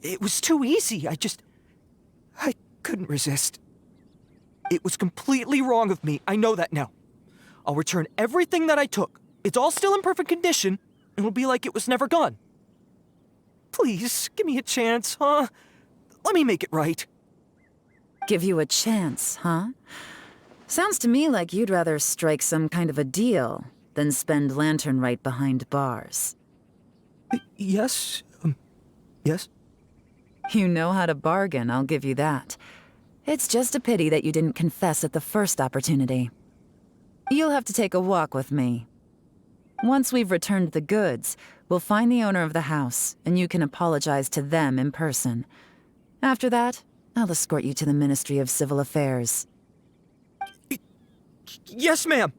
It was too easy, I couldn't resist. It was completely wrong of me, I know that now. I'll return everything that I took. It's all still in perfect condition, and it'll be like it was never gone. Please, give me a chance, huh? Let me make it right. Give you a chance, huh? Sounds to me like you'd rather strike some kind of a deal than spend Lantern Right behind bars. Yes? Yes? You know how to bargain, I'll give you that. It's just a pity that you didn't confess at the first opportunity. You'll have to take a walk with me. Once we've returned the goods, we'll find the owner of the house, and you can apologize to them in person. After that, I'll escort you to the Ministry of Civil Affairs. Yes, ma'am!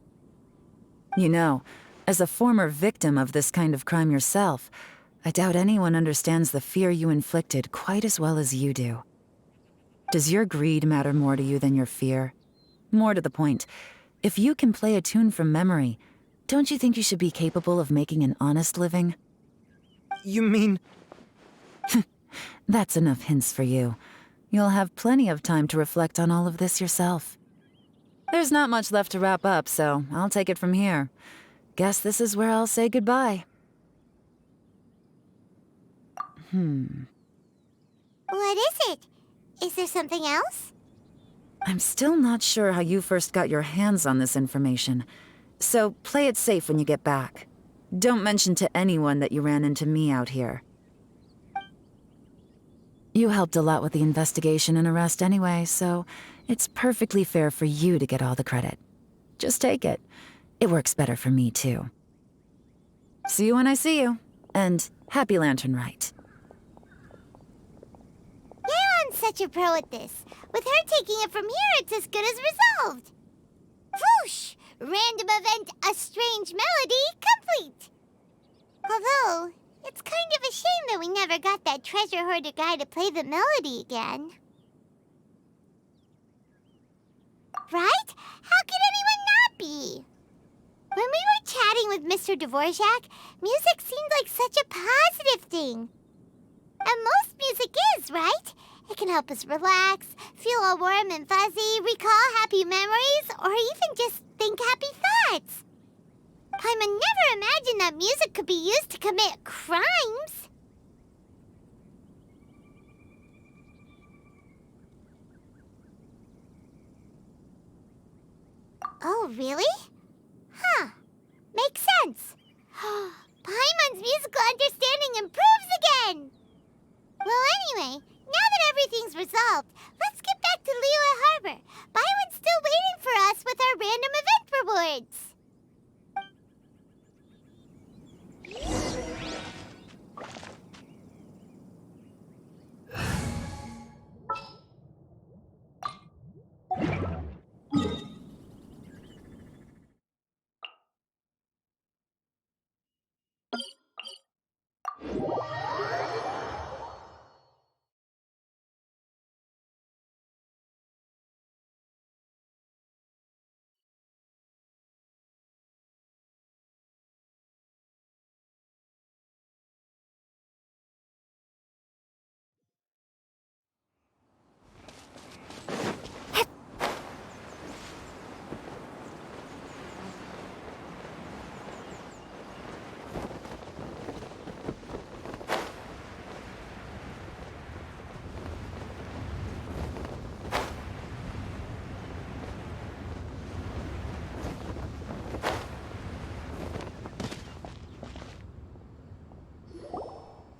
You know, as a former victim of this kind of crime yourself, I doubt anyone understands the fear you inflicted quite as well as you do. Does your greed matter more to you than your fear? More to the point, if you can play a tune from memory, don't you think you should be capable of making an honest living? You mean... That's enough hints for you. You'll have plenty of time to reflect on all of this yourself. There's not much left to wrap up, so I'll take it from here. Guess this is where I'll say goodbye. What is it? Is there something else? I'm still not sure how you first got your hands on this information, so play it safe when you get back. Don't mention to anyone that you ran into me out here. You helped a lot with the investigation and arrest anyway, so it's perfectly fair for you to get all the credit. Just take it. It works better for me, too. See you when I see you, and happy Lantern Right. Yeon's such a pro at this. With her taking it from here, it's as good as resolved. Whoosh! Random event, a strange melody, complete. Although, it's kind of a shame that we never got that treasure hoarder guy to play the melody again. Right? How could anyone not be? When we were chatting with Mr. Dvorak, music seemed like such a positive thing. And most music is, right? It can help us relax, feel all warm and fuzzy, recall happy memories, or even just think happy thoughts. Paimon never imagined that music could be used to commit crimes. Oh, really? words.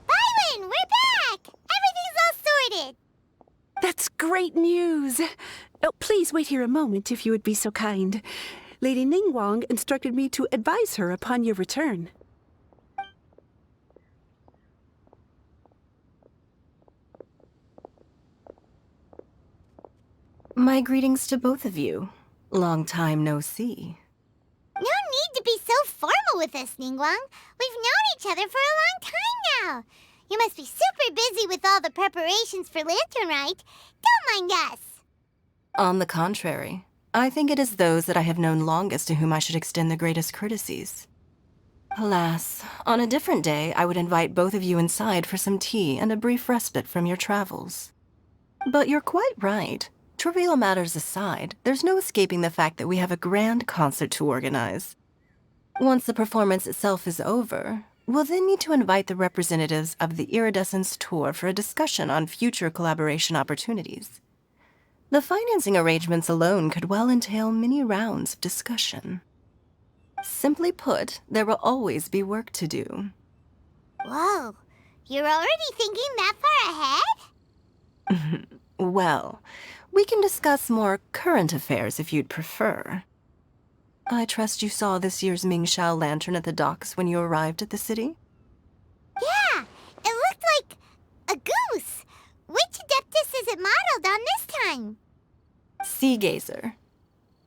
Byron, we're back! Everything's all sorted! That's great news. Oh, please wait here a moment if you would be so kind. Lady Ningguang instructed me to advise her upon your return. My greetings to both of you. Long time no see. No need to be so formal with us, Ningguang. We've known each other for a long time now. You must be super busy with all the preparations for Lantern Rite. Don't mind us. On the contrary, I think it is those that I have known longest to whom I should extend the greatest courtesies. Alas, on a different day, I would invite both of you inside for some tea and a brief respite from your travels. But you're quite right. Trivial matters aside, there's no escaping the fact that we have a grand concert to organize. Once the performance itself is over, we'll then need to invite the representatives of the Iridescence Tour for a discussion on future collaboration opportunities. The financing arrangements alone could well entail many rounds of discussion. Simply put, there will always be work to do. Whoa, you're already thinking that far ahead? Well, we can discuss more current affairs if you'd prefer. I trust you saw this year's Mingxiao lantern at the docks when you arrived at the city? Yeah, it looked like a goose. Which Adeptus is it modeled on this time? Sea Gazer.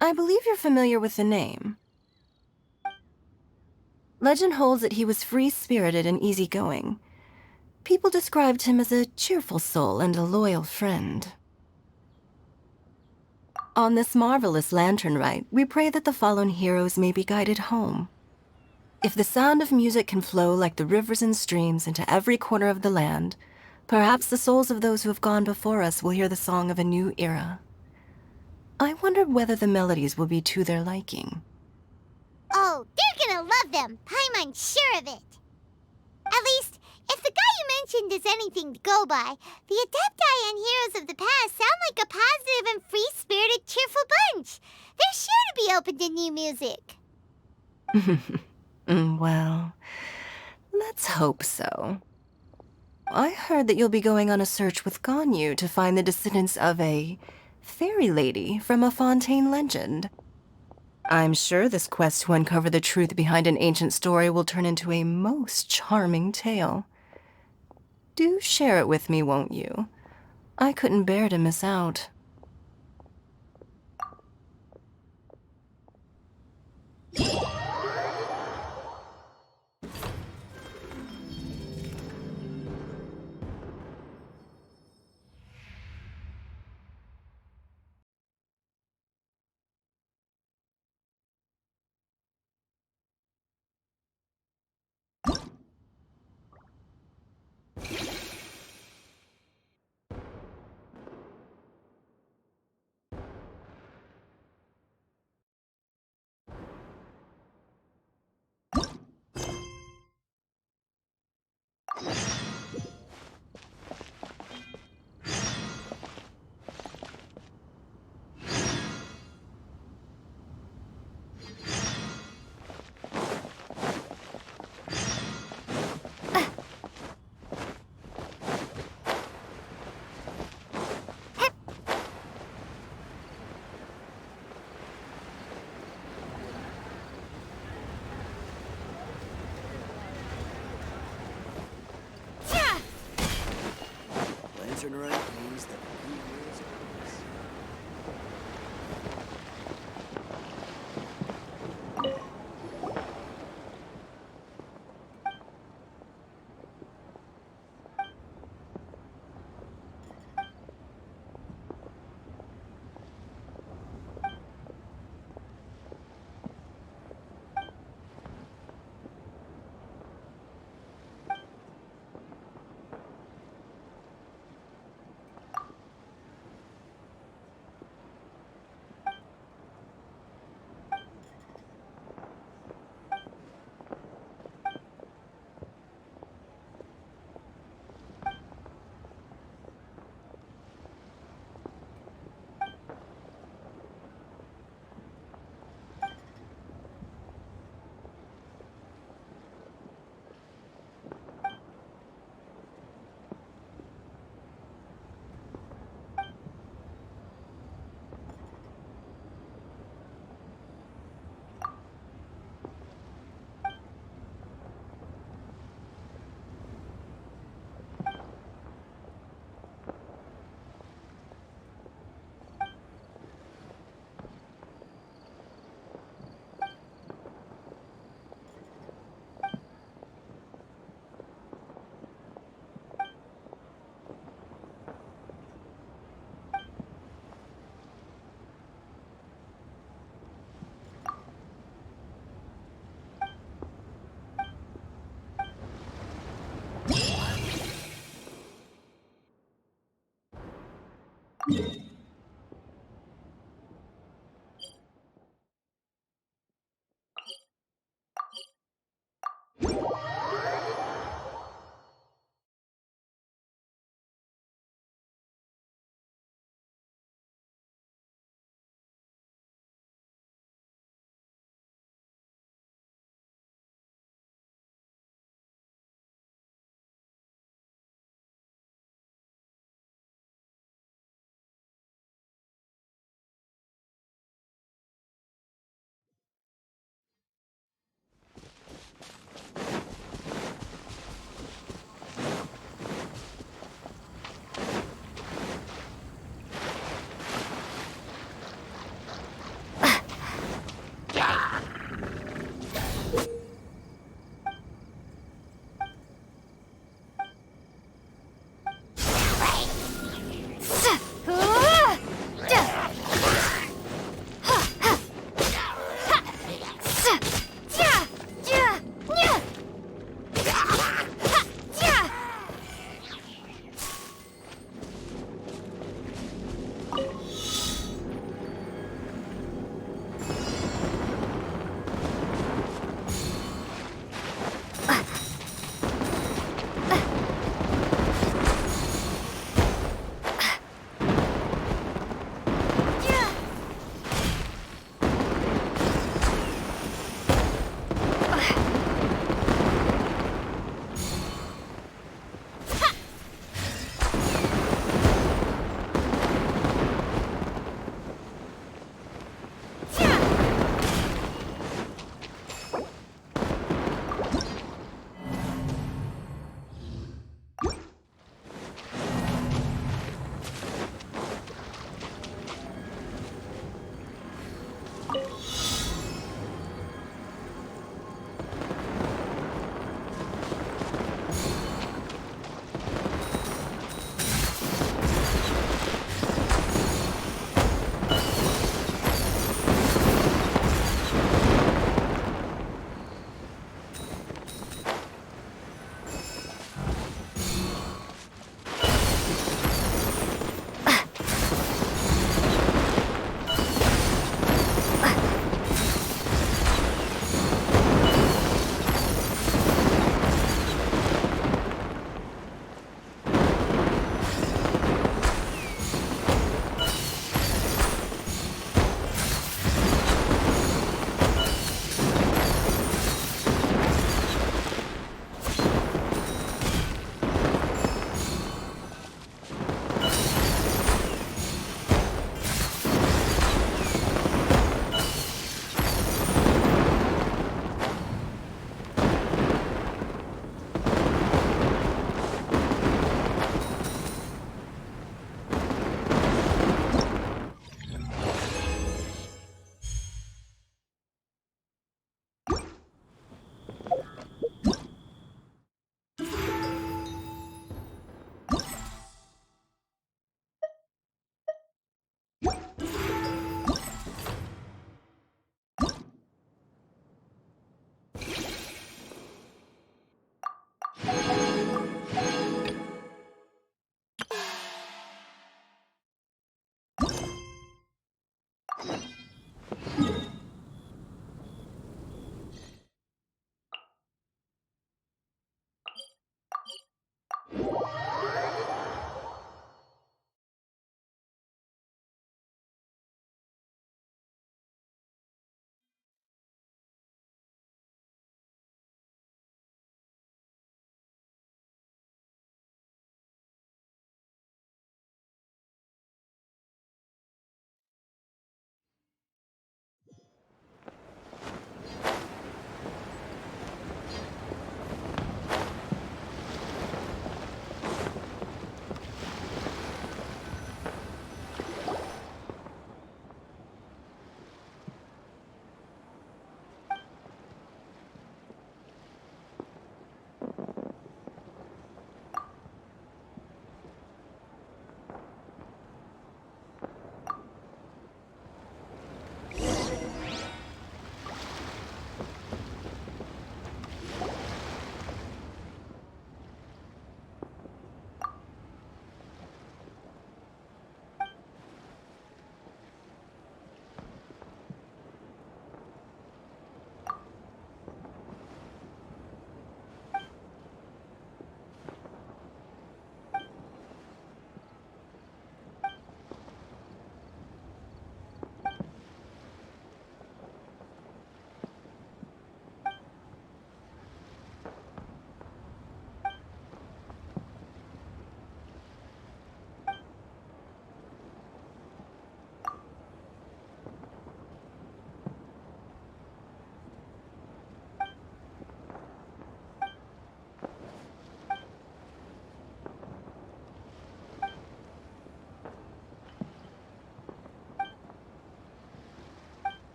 I believe you're familiar with the name. Legend holds that he was free-spirited and easygoing. People described him as a cheerful soul and a loyal friend. On this marvelous lantern rite, we pray that the fallen heroes may be guided home. If the sound of music can flow like the rivers and streams into every corner of the land, perhaps the souls of those who have gone before us will hear the song of a new era. I wonder whether the melodies will be to their liking. Oh, they're gonna love them. Paimon's sure of it. At least, if the guy you mentioned is anything to go by, the Adepti and heroes of the past sound like a positive and free-spirited, cheerful bunch. They're sure to be open to new music. Well, let's hope so. I heard that you'll be going on a search with Ganyu to find the descendants of a fairy lady from a Fontaine legend. I'm sure this quest to uncover the truth behind an ancient story will turn into a most charming tale. Do share it with me, won't you? I couldn't bear to miss out.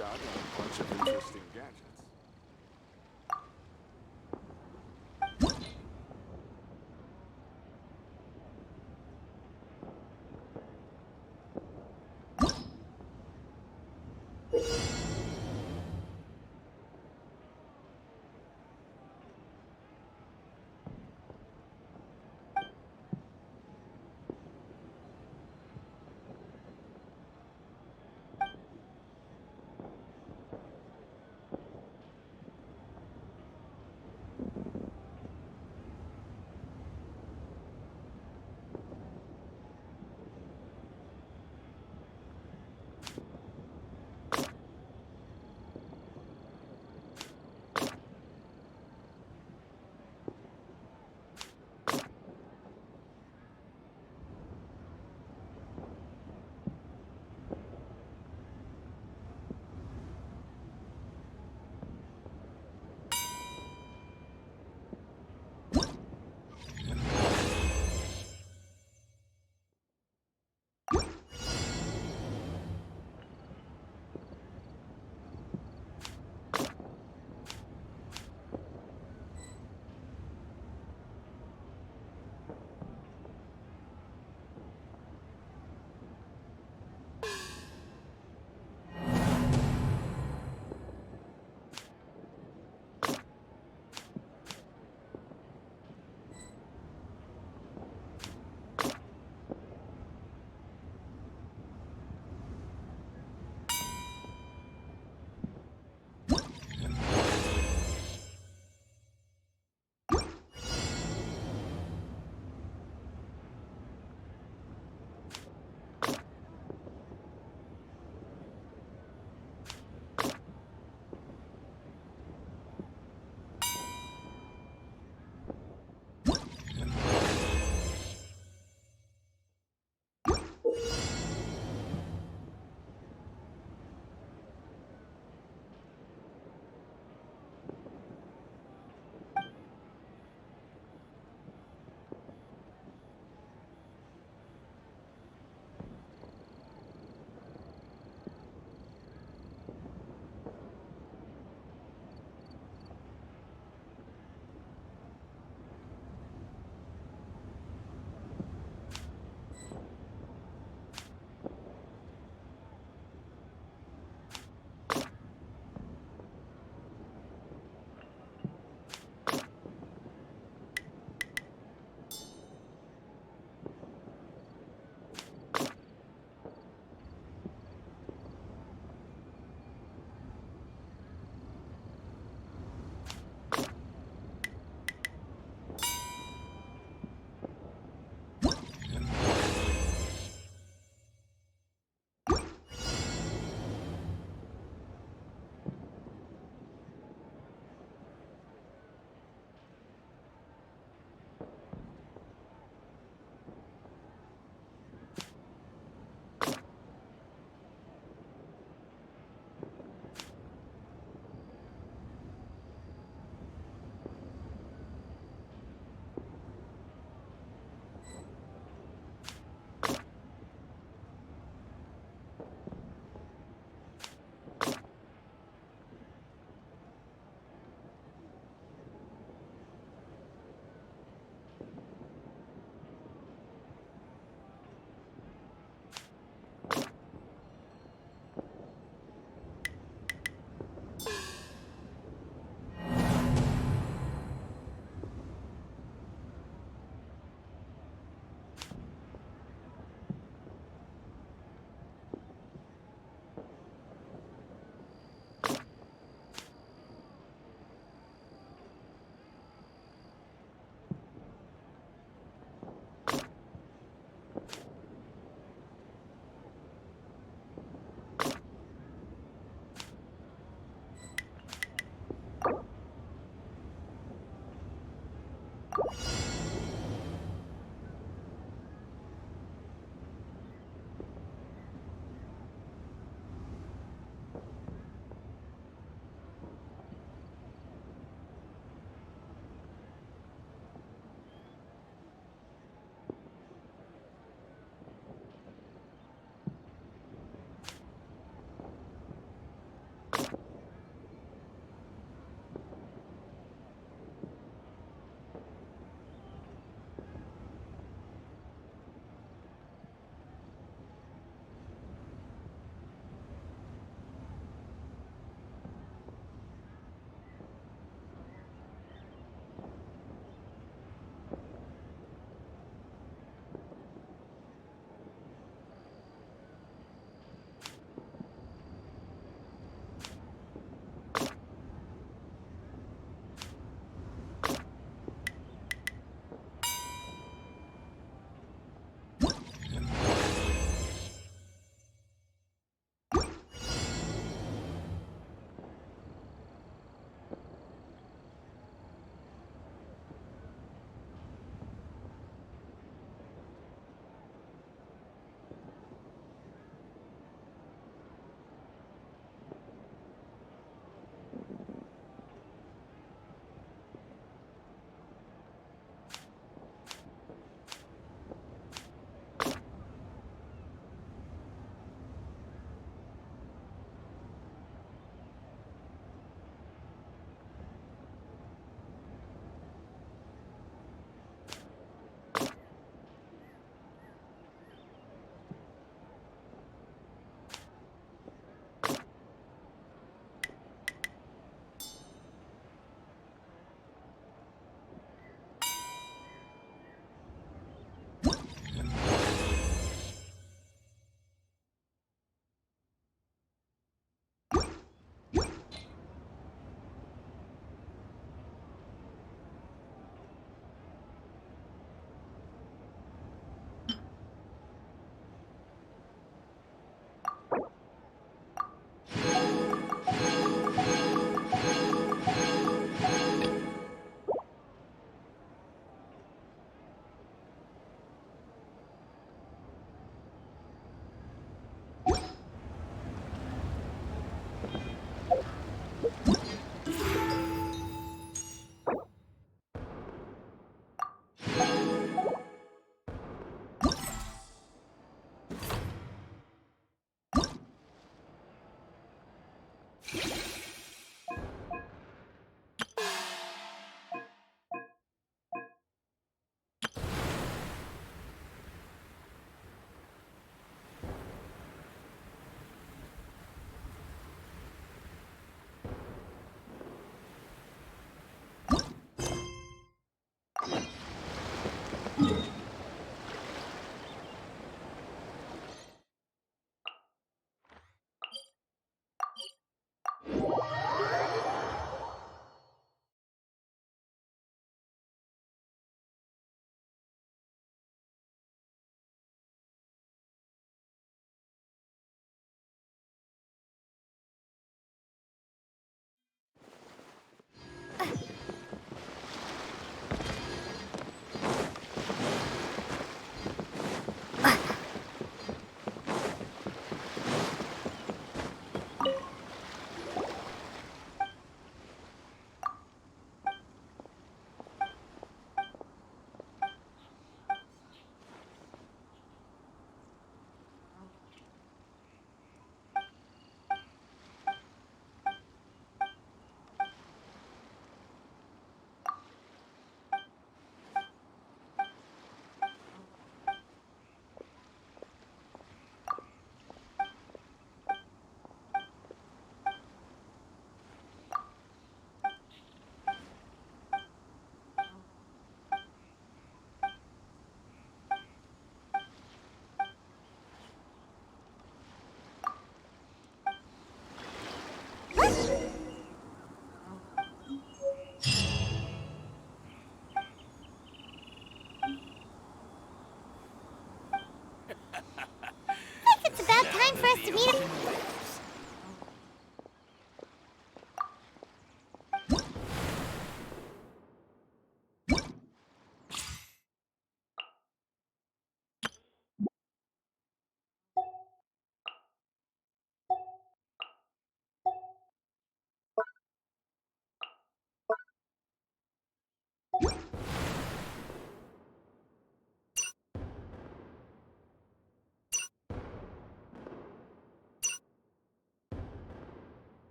got a bunch of interesting gadgets.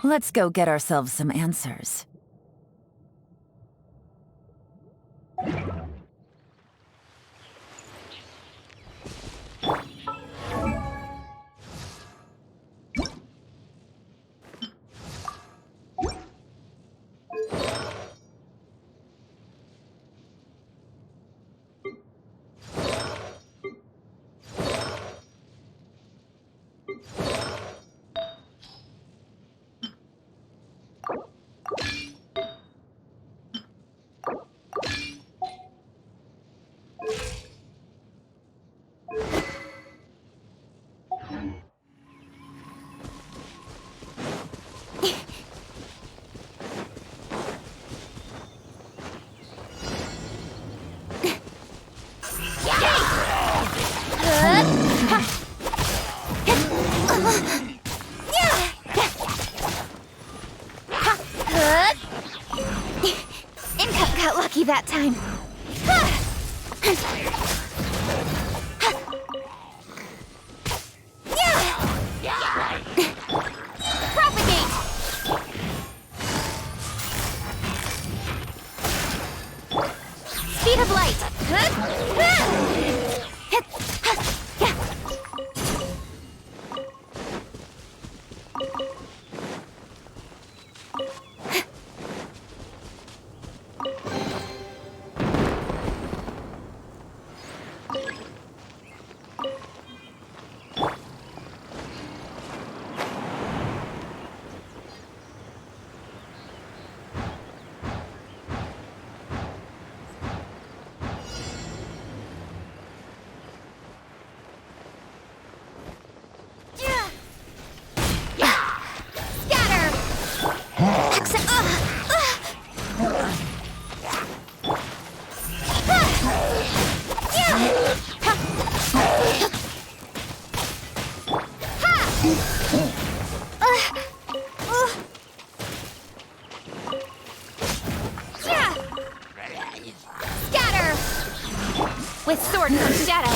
Let's go get ourselves some answers. Income got lucky that time. Propagate! Speed of light! With sword comes shadow.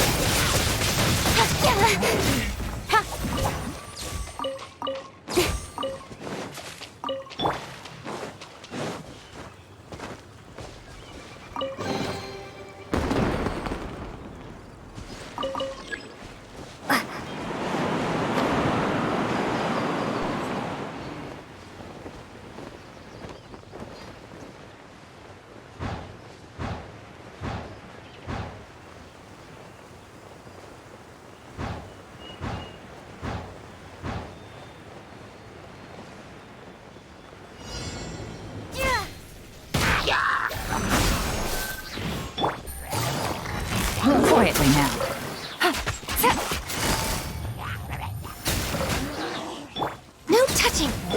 Quietly now. No touching!